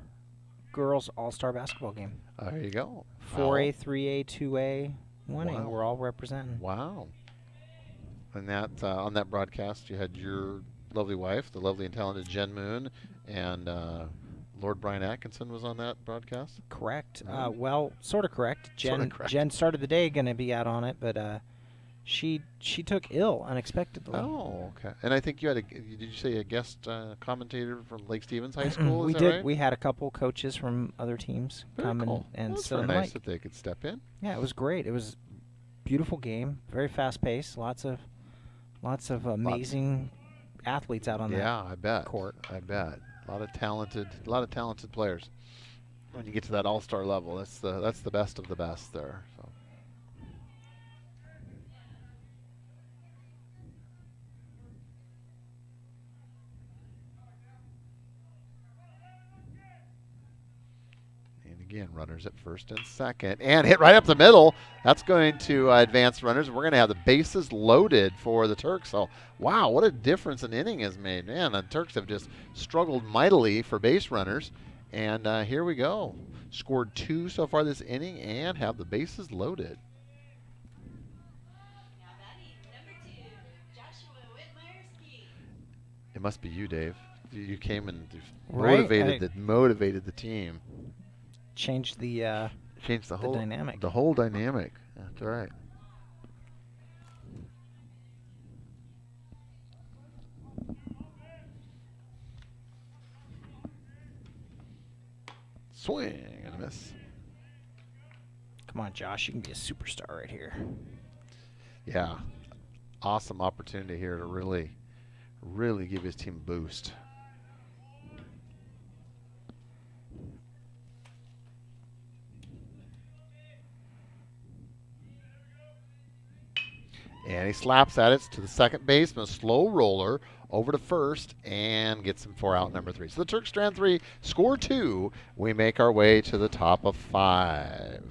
girls all-star basketball game. There you go. 4A, 3A, 2A, 1A. Wow. We're all representing. Wow. And that on that broadcast, you had your lovely wife, the lovely and talented Jen Moon, and Lord Brian Atkinson was on that broadcast. Correct. No? Well, sort of correct. Sorta correct. Jen started the day going to be out on it, but she took ill unexpectedly. Oh, okay. And I think you had did you say a guest commentator from Lake Stevens High School? We Is did. that right? We had a couple coaches from other teams Very come cool. and That's sit on very the nice mic. that they could step in. Yeah, it was great. It was a beautiful game, very fast paced, lots of amazing athletes out on Yeah, I bet. court. I bet. A lot of talented players. When you get to that all-star level, that's the best of the best there. So. And again, runners at first and second, and hit right up the middle. That's going to advance runners. We're going to have the bases loaded for the Turks. So, wow, what a difference an inning has made. Man, the Turks have just struggled mightily for base runners. And here we go. Scored 2 so far this inning and have the bases loaded. Now batting, number 2, Joshua Whitmire-Ski. It must be you, Dave. You came and Right, motivated the team. Changed the Changed the whole dynamic. The whole dynamic. That's right. Swing and a miss. Come on, Josh, you can be a superstar right here. Yeah. Awesome opportunity here to really give his team a boost. And he slaps at it to the second baseman, a slow roller over to first, and gets him for out number 3. So the Turks strand 3, score 2. We make our way to the top of 5.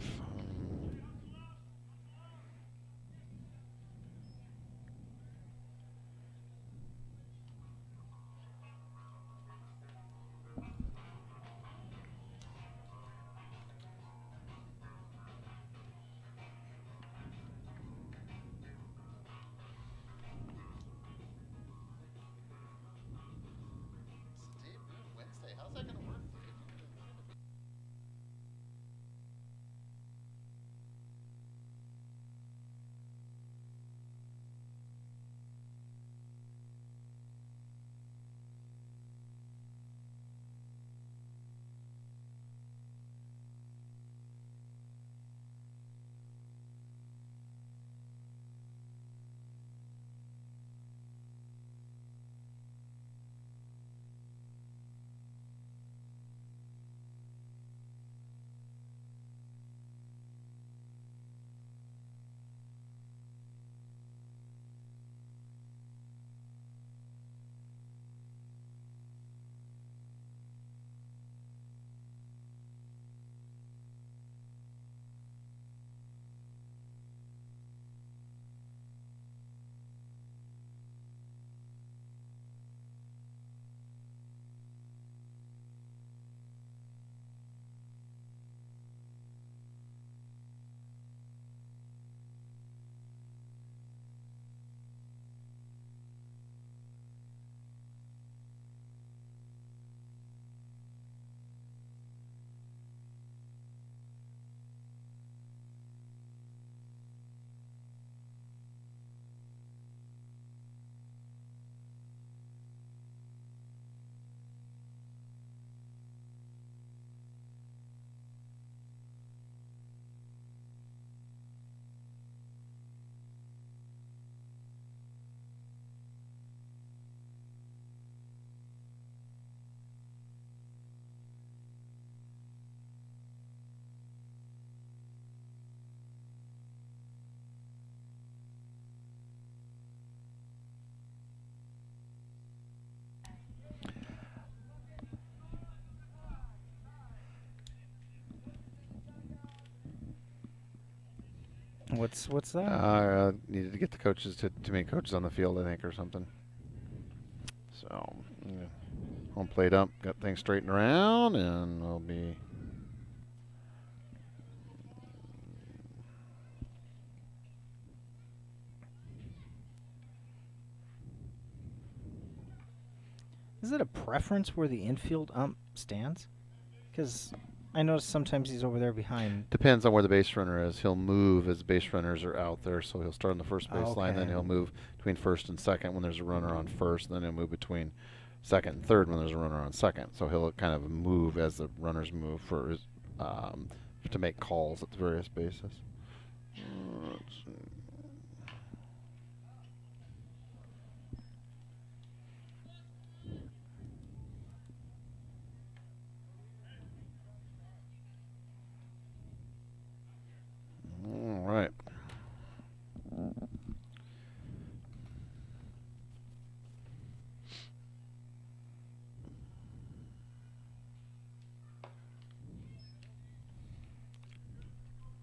How's that going to work? What's that? Needed to get the coaches too many coaches on the field, I think, or something. So, yeah. Home plate up, got things straightened around, and we'll be. Is it a preference where the infield ump stands? Because I notice sometimes he's over there behind. Depends on where the base runner is. He'll move as base runners are out there, so he'll start on the first base line, then Okay. he'll move between first and second when there's a runner on first, then he'll move between second and third when there's a runner on second. So he'll kind of move as the runners move for his, to make calls at the various bases. Let's see. All right.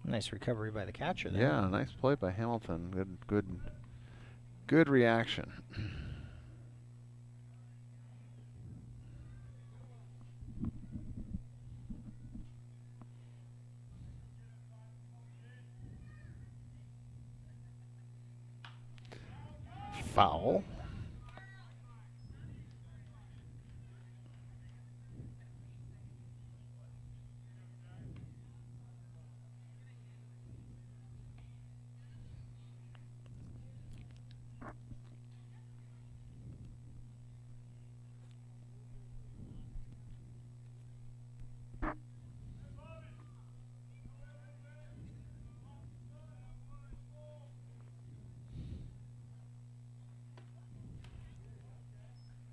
Nice recovery by the catcher there. Yeah, nice play by Hamilton. Good reaction. Foul.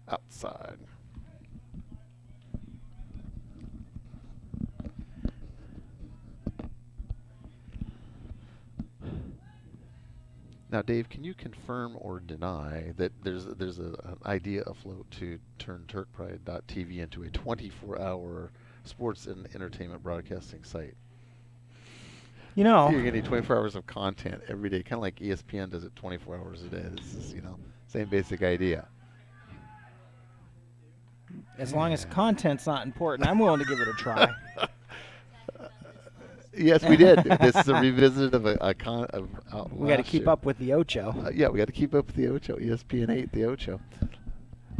Outside. Now, Dave, can you confirm or deny that there's an idea afloat to turn TurkPride.tv into a 24-hour sports and entertainment broadcasting site? You know, You're getting 24 hours of content every day, kind of like ESPN does it 24 hours a day. This is, same basic idea. as long as content's not important, I'm willing to give it a try. Yes, we did. This is a revisit of We got to keep up with the Ocho. Yeah, we got to keep up with the Ocho. ESPN 8, the Ocho.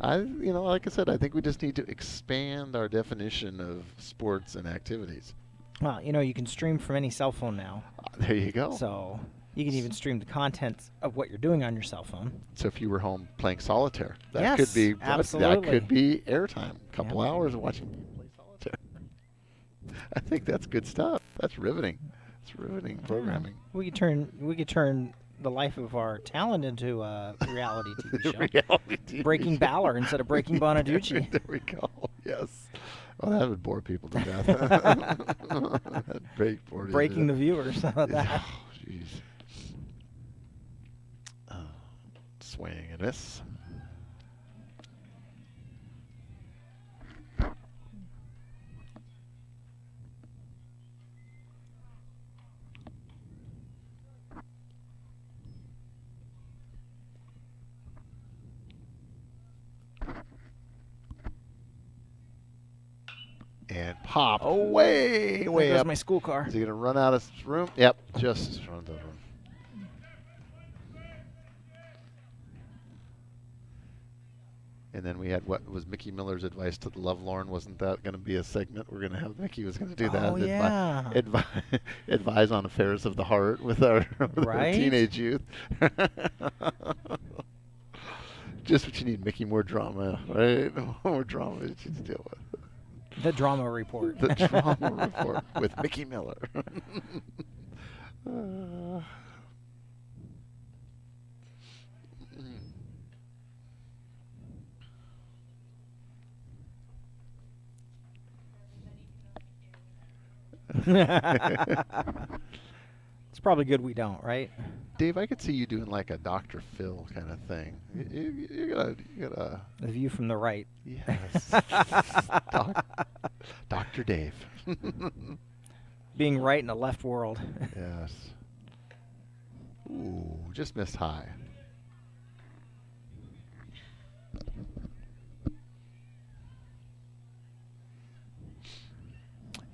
Like I said, I think we just need to expand our definition of sports and activities. Well, you can stream from any cell phone now. There you go. So you can even stream the contents of what you're doing on your cell phone. So if you were home playing solitaire, that Yes, could be absolutely. that could be airtime. A couple hours of watching people play solitaire. I think that's good stuff. That's riveting. It's riveting programming. We could turn the life of our talent into a reality TV show. Reality TV Breaking show. Balor instead of Breaking Bonaducci. There we go. Yes. Well, that would bore people to death. That'd bore you to Breaking the death. viewers. How about that? Oh, jeez. Swing and miss. And pop way There goes up. my school car. Is he going to run out of room? Yep, just run out of room. And then we had what was Mickey Miller's advice to the Lovelorn. Wasn't that going to be a segment we're going to have? Mickey was going to do that. Oh, yeah. Advise on affairs of the heart with our Right? teenage youth. Just what you need, Mickey. More drama, right? More drama that you deal with. The drama report. The drama report with Mickey Miller. It's probably good we don't, right? Dave, I could see you doing like a Dr. Phil kind of thing. You gotta. The view from the right. Yes. Dr. Dave. Being right in a left world. Yes. Ooh, just missed high.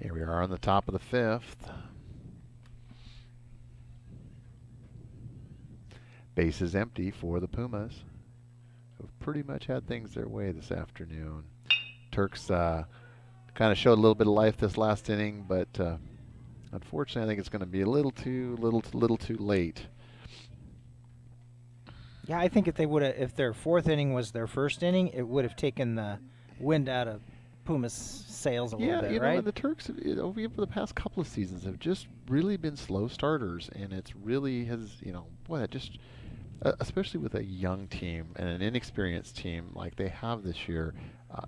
Here we are on the top of the fifth. Base is empty for the Pumas, who've pretty much had things their way this afternoon. Turks kind of showed a little bit of life this last inning, but unfortunately, I think it's going to be a little too late. Yeah, I think if their fourth inning was their first inning, it would have taken the wind out of Pumas' sails a little bit, Yeah, right? and the Turks, over the past couple of seasons, have just really been slow starters, and it's really has, boy, just especially with a young team and an inexperienced team like they have this year,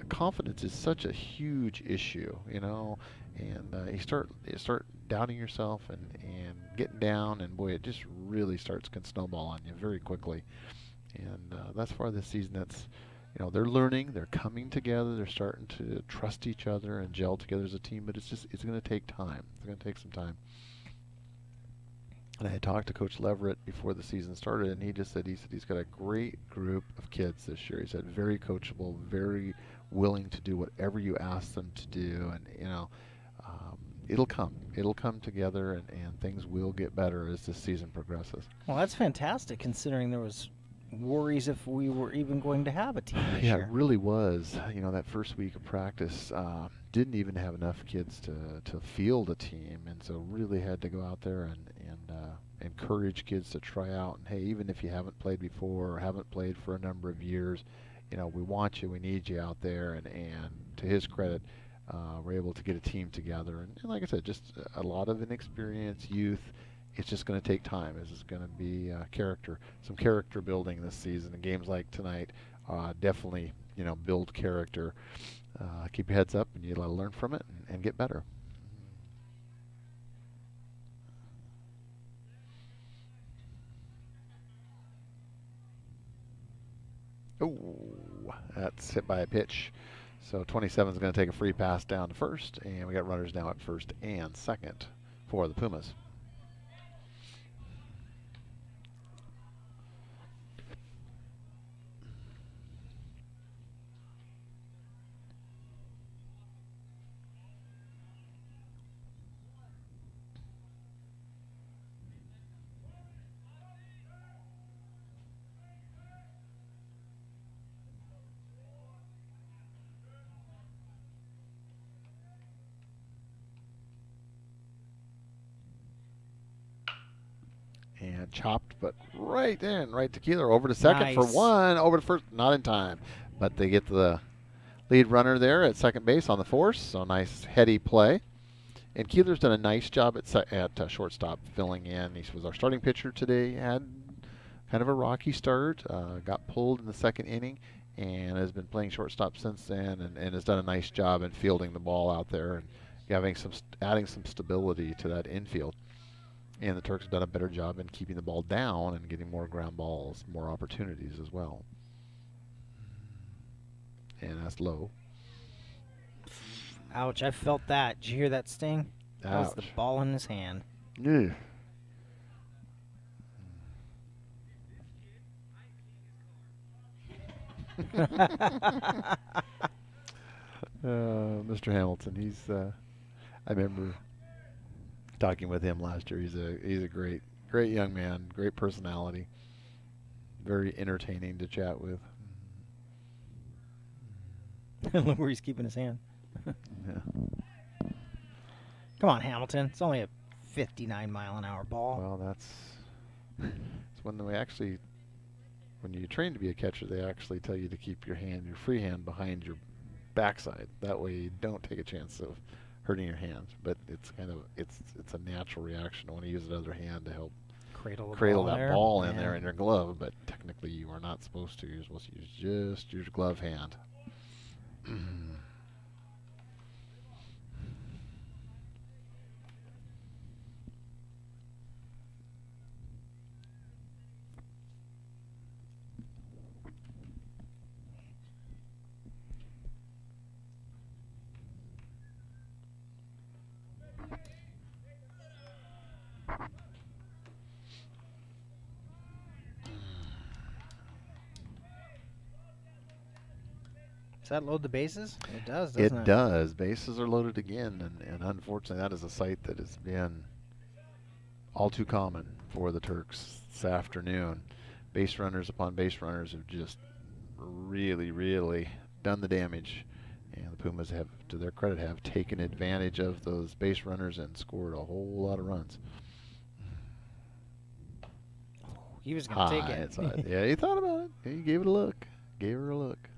confidence is such a huge issue, and you start doubting yourself and getting down, and boy, it just really can snowball on you very quickly. And thus far this season, they're learning, they're coming together, they're starting to trust each other and gel together as a team, but it's going to take time. It's going to take some time. And I had talked to Coach Leverett before the season started, and he said he's got a great group of kids this year. He said very coachable, very willing to do whatever you ask them to do, and it'll come together, and things will get better as this season progresses. Well, that's fantastic, considering there was worries if we were even going to have a team this Yeah, year. it really was. That first week of practice didn't even have enough kids to field a team, and so really had to go out there and encourage kids to try out. And hey, even if you haven't played before or haven't played for a number of years, we want you, we need you out there. And to his credit, we're able to get a team together. And like I said, just a lot of inexperienced youth. It's just going to take time. This is going to be some character building this season. And games like tonight definitely, build character. Keep your heads up, and you got to learn from it and get better. Oh, that's hit by a pitch. So 27 is going to take a free pass down to first, and we got runners now at first and second for the Pumas. And chopped, but right to Keeler. Over to second for one. Over to first, not in time. But they get the lead runner there at second base on the force. So nice heady play. And Keeler's done a nice job at shortstop filling in. He was our starting pitcher today. Had kind of a rocky start. Got pulled in the second inning and has been playing shortstop since then, and has done a nice job in fielding the ball out there and adding some stability to that infield. And the Turks have done a better job in keeping the ball down and getting more ground balls, more opportunities as well. And that's low. Ouch, I felt that. Did you hear that sting? Ouch. That was the ball in his hand. Yeah. Mr. Hamilton, I remember talking with him last year. He's a great young man, great personality, very entertaining to chat with. Look where he's keeping his hand. Yeah. Come on, Hamilton. It's only a 59-mile-an-hour ball. Well, it's when you train to be a catcher, they actually tell you to keep your free hand behind your backside. That way you don't take a chance of hurting your hand. But it's a natural reaction to want to use the other hand to help cradle that ball in there in your glove. But technically you are not supposed to. You're supposed to use just your glove hand. Does that load the bases? It does, doesn't it? It does. Bases are loaded again, and unfortunately that is a sight that has been all too common for the Turks this afternoon. Base runners upon base runners have just really, really done the damage. And the Pumas have, to their credit, have taken advantage of those base runners and scored a whole lot of runs. He was going to take High it. inside. Yeah, he thought about it. He gave it a look. Gave her a look.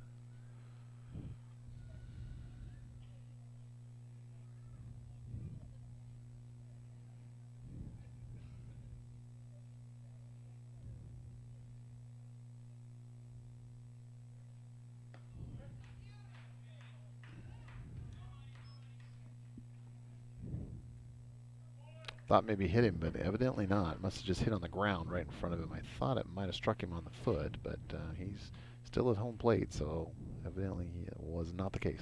Thought maybe hit him, but evidently not. Must have just hit on the ground right in front of him. I thought it might have struck him on the foot, but he's still at home plate, so evidently it was not the case.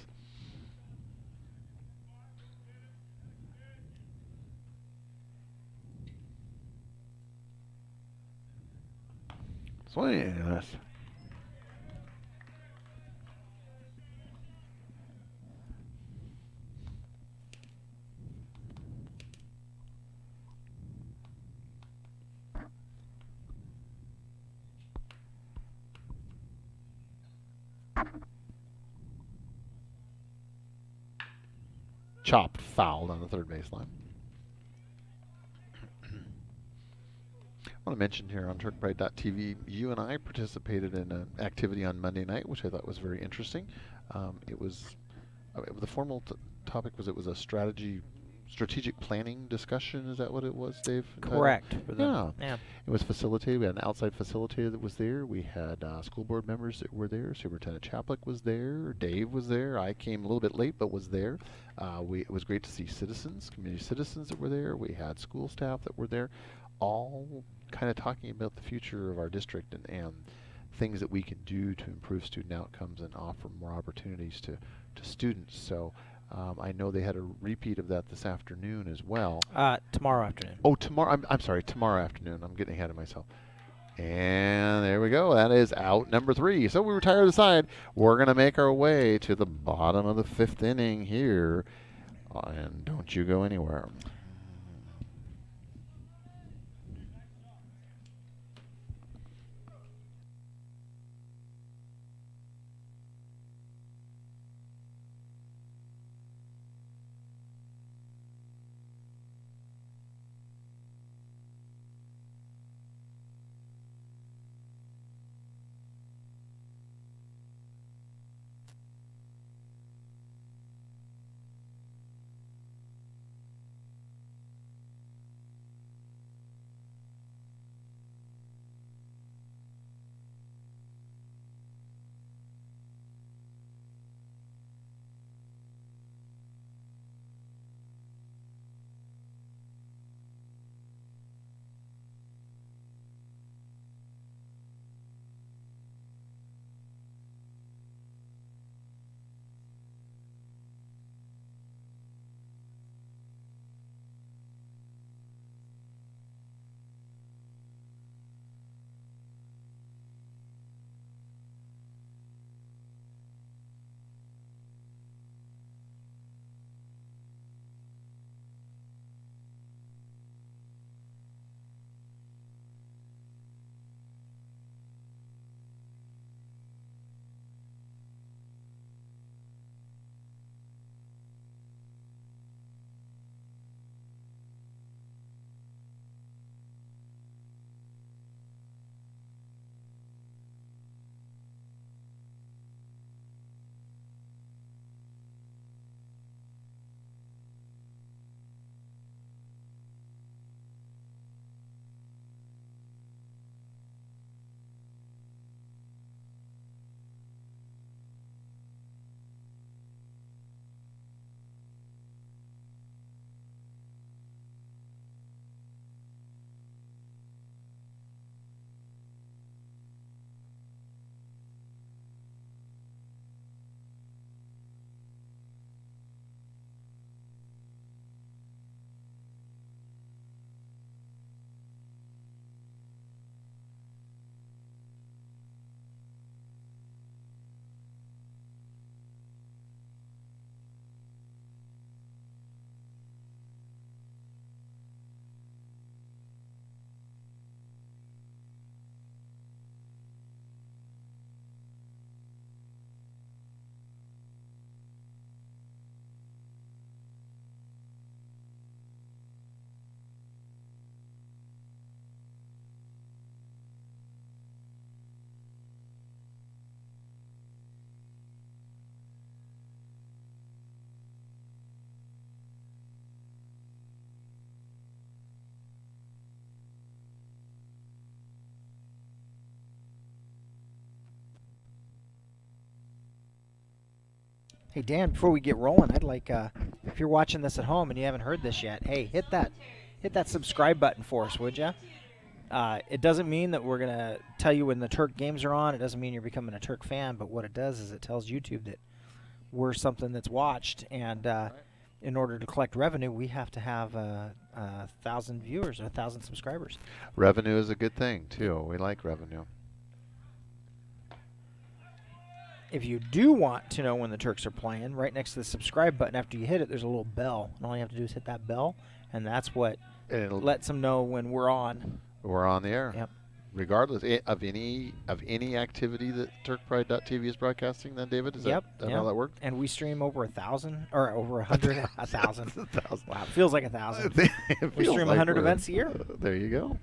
Swing and a miss. Chopped, fouled on the third baseline. I want to mention here on TurkPride.tv, you and I participated in an activity on Monday night, which I thought was very interesting. It was the formal topic was it was a strategic planning discussion. Is that what it was, Dave? Correct. Yeah. Yeah. It was facilitated. We had an outside facilitator that was there. We had school board members that were there. Superintendent Chaplik was there. Dave was there. I came a little bit late, but was there. It was great to see citizens, community citizens that were there. We had school staff that were there, all kind of talking about the future of our district and things that we can do to improve student outcomes and offer more opportunities to students. So I know they had a repeat of that this afternoon as well. Tomorrow afternoon. Oh, tomorrow. I'm sorry, tomorrow afternoon. I'm getting ahead of myself. And there we go. That is out number 3. So we retire the side. We're going to make our way to the bottom of the 5th inning here. And don't you go anywhere. Hey, Dan, before we get rolling, I'd like, if you're watching this at home and you haven't heard this yet, hey, hit that subscribe button for us, would you? It doesn't mean that we're going to tell you when the Turk games are on. It doesn't mean you're becoming a Turk fan, but what it does is it tells YouTube that we're something that's watched, and in order to collect revenue, we have to have 1,000 viewers or 1,000 subscribers. Revenue is a good thing, too. We like revenue. If you do want to know when the Turks are playing, right next to the subscribe button, after you hit it, there's a little bell. And all you have to do is hit that bell, and that's what lets them know when we're on. We're on the air. Yep. Regardless of any activity that TurkPride.tv is broadcasting, then, David? Is that how that worked? And we stream over 1,000 or over 100, 1,000. 1,000. Wow, it feels like 1,000. We stream 100 events a year. There you go.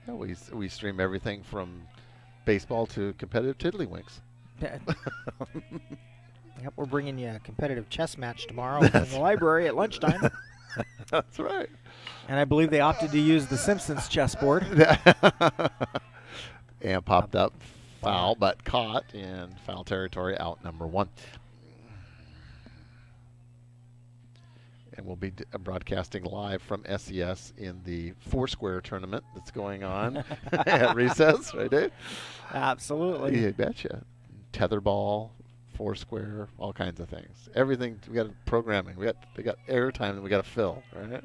Yeah, we stream everything from baseball to competitive tiddlywinks. Yep, we're bringing you a competitive chess match tomorrow in the library at lunchtime. That's right. And I believe they opted to use the Simpsons chessboard. And popped up, foul, but caught in foul territory, out number 1. And we'll be broadcasting live from SES in the Foursquare tournament that's going on at recess, right, Dave? Absolutely. You betcha. Tetherball, Foursquare, all kinds of things. Everything. We got programming. They got airtime that we got to fill, right?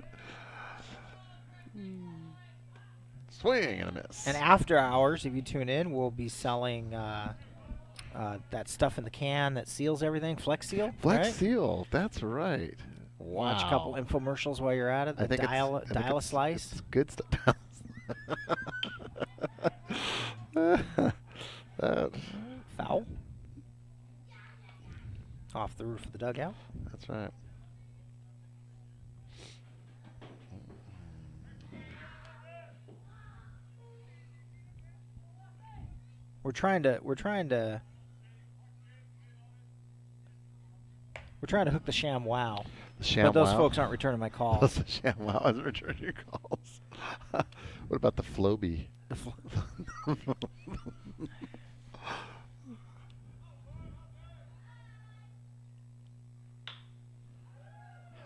Swing and a miss. And after hours, if you tune in, we'll be selling that stuff in the can that seals everything, Flex Seal. Flex right? Seal. That's right. Wow. Watch a couple infomercials while you're at it. The dial a slice. It's good stuff. Foul. Off the roof of the dugout. That's right. We're trying to hook the Sham Wow. But those folks aren't returning my calls. The Sham Wow isn't returning your calls. What about the Floby?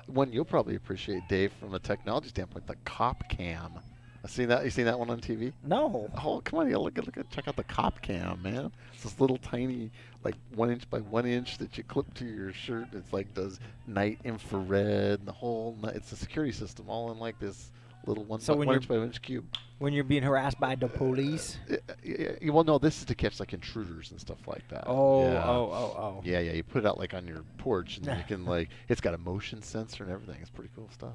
One you'll probably appreciate, Dave, from a technology standpoint, the Cop Cam. You seen that one on TV? No. Oh, come on, check out the Cop Cam, man. It's this little tiny, like 1 inch by 1 inch that you clip to your shirt. It's like does night infrared and the whole. It's a security system all in like this little 1 inch by 1 inch cube. When you're being harassed by the police. Well, no, this is to catch like intruders and stuff like that. Oh. Yeah. You put it out like on your porch, and you can like. It's got a motion sensor and everything. It's pretty cool stuff.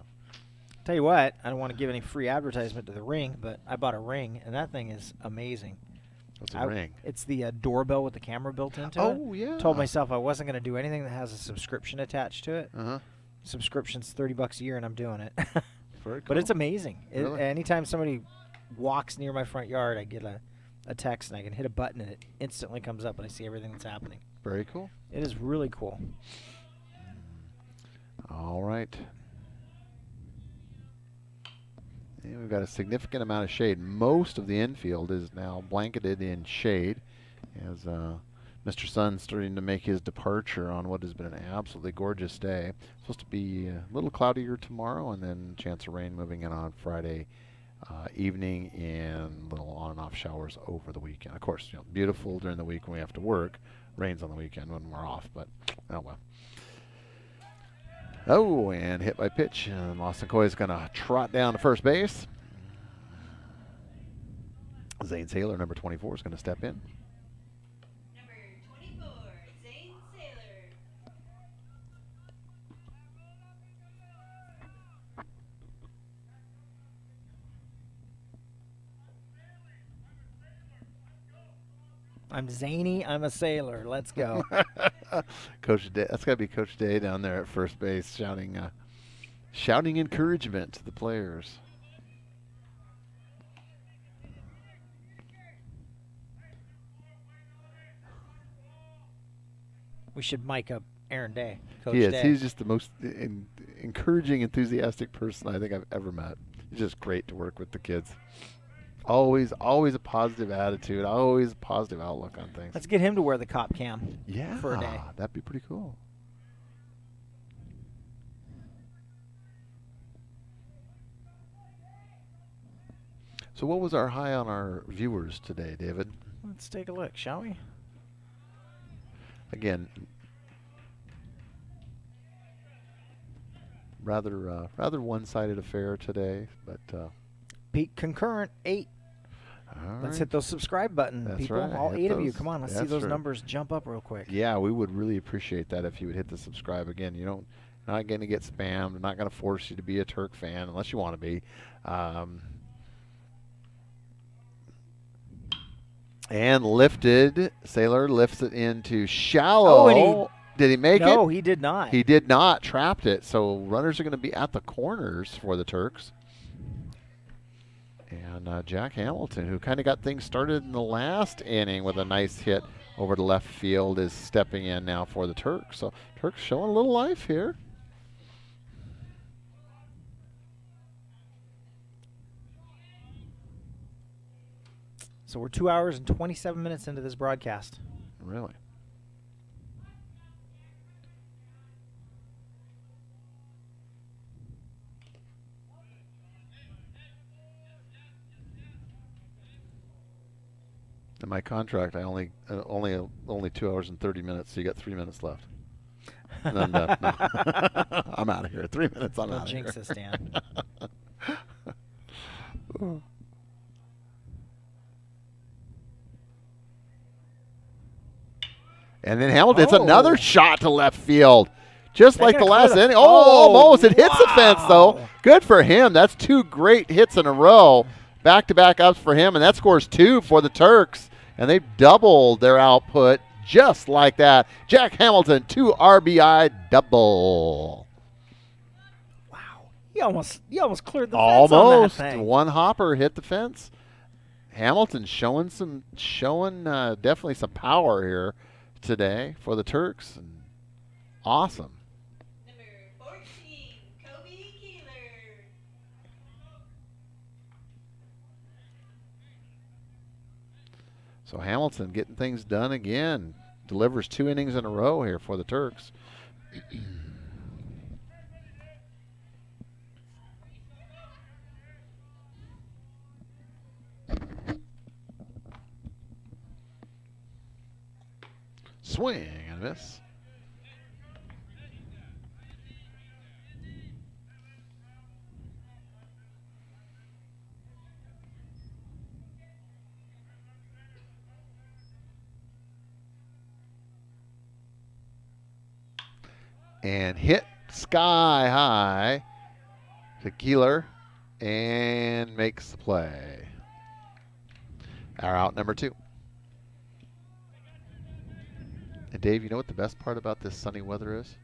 Tell you what, I don't want to give any free advertisement to the Ring, but I bought a Ring, and that thing is amazing. What's a Ring? It's the doorbell with the camera built into it. Oh, yeah. Told myself I wasn't going to do anything that has a subscription attached to it. Uh-huh. Subscription's $30 a year, and I'm doing it. Very cool. But it's amazing. Really? Anytime somebody walks near my front yard, I get a text, and I can hit a button, and it instantly comes up, and I see everything that's happening. Very cool. It is really cool. All right. And we've got a significant amount of shade. Most of the infield is now blanketed in shade as Mr. Sun's starting to make his departure on what has been an absolutely gorgeous day. Supposed to be a little cloudier tomorrow, and then chance of rain moving in on Friday evening, and little on and off showers over the weekend. Of course, beautiful during the week when we have to work. Rains on the weekend when we're off, but oh well. Oh, and hit by pitch, and Lawson Coy is going to trot down to first base. Zane Saylor, number 24, is going to step in. Number 24, Zane Saylor. I'm zany. I'm a sailor. Let's go. Coach Day, that's got to be Coach Day down there at first base, shouting encouragement to the players. We should mic up Aaron Day. Coach He is. Day. He's just the most encouraging, enthusiastic person I think I've ever met. He's just great to work with the kids. Always a positive attitude. Always a positive outlook on things. Let's get him to wear the cop cam. Yeah, for a day. that'd be pretty cool. So what was our high on our viewers today, David? Let's take a look, shall we? Again, rather one-sided affair today, but Peak concurrent 8. all Let's right. hit those subscribe button, That's people. right. All Hit 8 of you. those. Come on, let's see That's those right. numbers jump up real quick. Yeah, we would really appreciate that if you would hit the subscribe again. You don't, not going to get spammed. I'm not going to force you to be a Turk fan unless you want to be. And lifted. Sailor lifts it into shallow. Oh, and did he make it? No, he did not. He did not. Trapped it. So runners are going to be at the corners for the Turks. And Jack Hamilton, who kind of got things started in the last inning with a nice hit over to left field, is stepping in now for the Turks. So Turks showing a little life here. So we're 2 hours and 27 minutes into this broadcast. Really? In my contract, I only 2 hours and 30 minutes, so you got 3 minutes left. And I'm done. No. I'm out of here. 3 minutes, I'm Don't out of here. jinx us, Dan. And then Hamilton hits Oh. another shot to left field. Just They like gotta the last clear the- inning. Oh, Oh, almost. It hits the fence, though. wow. Good for him. That's 2 great hits in a row. Back-to-back ups for him, and that scores 2 for the Turks. And they've doubled their output just like that. Jack Hamilton, 2 RBI double. Wow. He almost cleared the fence on that Almost. thing. One hopper hit the fence. Hamilton showing definitely some power here today for the Turks. And awesome. Number 14, Kobe Keeler. So Hamilton getting things done again. Delivers 2 innings in a row here for the Turks. Swing and a miss. And hit sky high to Keeler and makes the play. Our out number 2. And Dave, you know what the best part about this sunny weather is?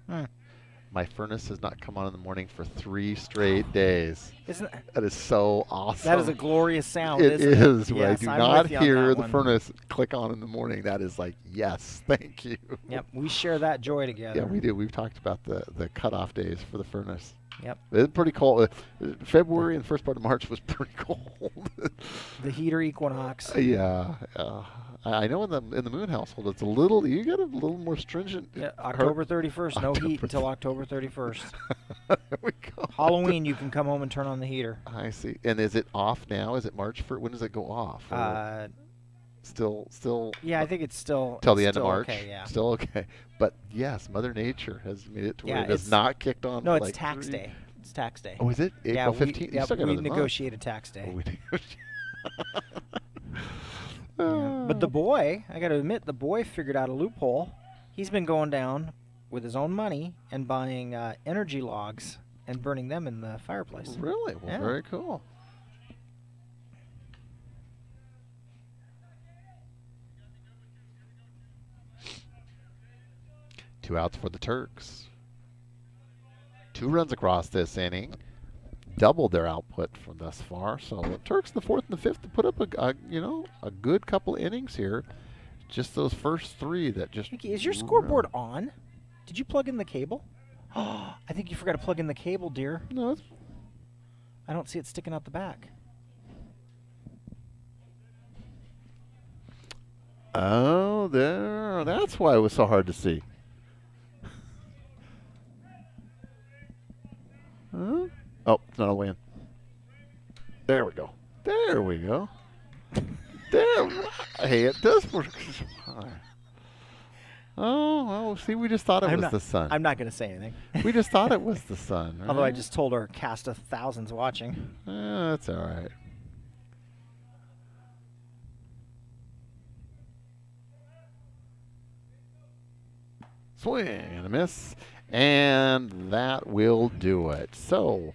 My furnace has not come on in the morning for 3 straight days. Isn't That is so awesome. that is a glorious sound, It isn't it? is. When I Yes, do I'm not with you on hear that the one. furnace click on in the morning, that is like, yes, thank you. Yep, we share that joy together. Yeah, we do. We've talked about the cutoff days for the furnace. Yep. It's pretty cold. February and the first part of March was pretty cold. The heater equinox. Yeah. I know in the Moon household, it's a little, you got a little more stringent. Yeah, October 31st, no October heat until October 31st. There we go. Halloween, you can come home and turn on the heater. I see. And is it off now? Is it March 1st? When does it go off? Or still Yeah, I think it's still till it's the end of still March. Okay, yeah. Still okay. But yes, Mother Nature has made it to where Yeah, it has it's- not kicked on. No, for it's like tax 3 day. It's tax day. Oh, is it? yeah, April 15th? You still got we another month. negotiated tax day. Oh, we negotiate. Yeah. But the boy, I got to admit, the boy figured out a loophole. He's been going down with his own money and buying energy logs and burning them in the fireplace. Really? Well, Yeah. very cool. Two outs for the Turks. 2 runs across this inning. Doubled their output from thus far. So the Turks, the 4th and the 5th, to put up a good couple innings here. Just those first 3 that just. Mickey, is your scoreboard on? Did you plug in the cable? Oh, I think you forgot to plug in the cable, dear. No, it's I don't see it sticking out the back. Oh, there. That's why it was so hard to see. Huh? Oh, it's not all the way in. There we go. There we go. There. Hey, it does work. Oh, see, we just thought it was the sun. I'm not going to say anything. We just thought it was the sun. Right? Although I just told our cast of thousands watching. That's all right. Swing and a miss. And that will do it. So,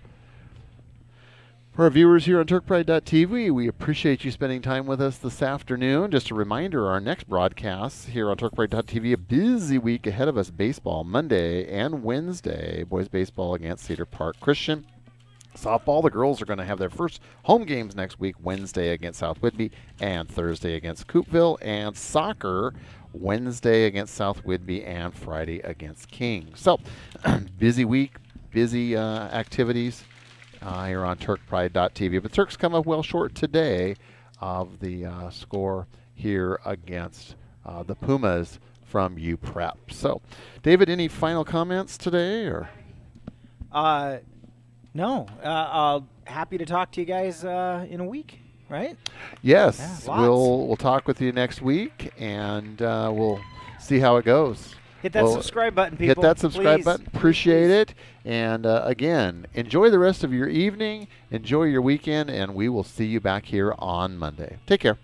for our viewers here on TurkPride.tv, we appreciate you spending time with us this afternoon. Just a reminder, our next broadcasts here on TurkPride.tv, a busy week ahead of us. Baseball Monday and Wednesday. Boys baseball against Cedar Park Christian. Softball, the girls are going to have their first home games next week, Wednesday against South Whitby and Thursday against Coopville. And soccer, Wednesday against South Whitby and Friday against King. So, busy week, busy activities here on TurkPride.tv. But Turks come up well short today of the score here against the Pumas from UPrep. So, David, any final comments today? Or No. Happy to talk to you guys in a week, right? Yes, Yeah, we'll talk with you next week, and we'll see how it goes. Hit that subscribe button, people. Hit that subscribe Please. button. Appreciate it. And again, enjoy the rest of your evening. Enjoy your weekend, and we will see you back here on Monday. Take care.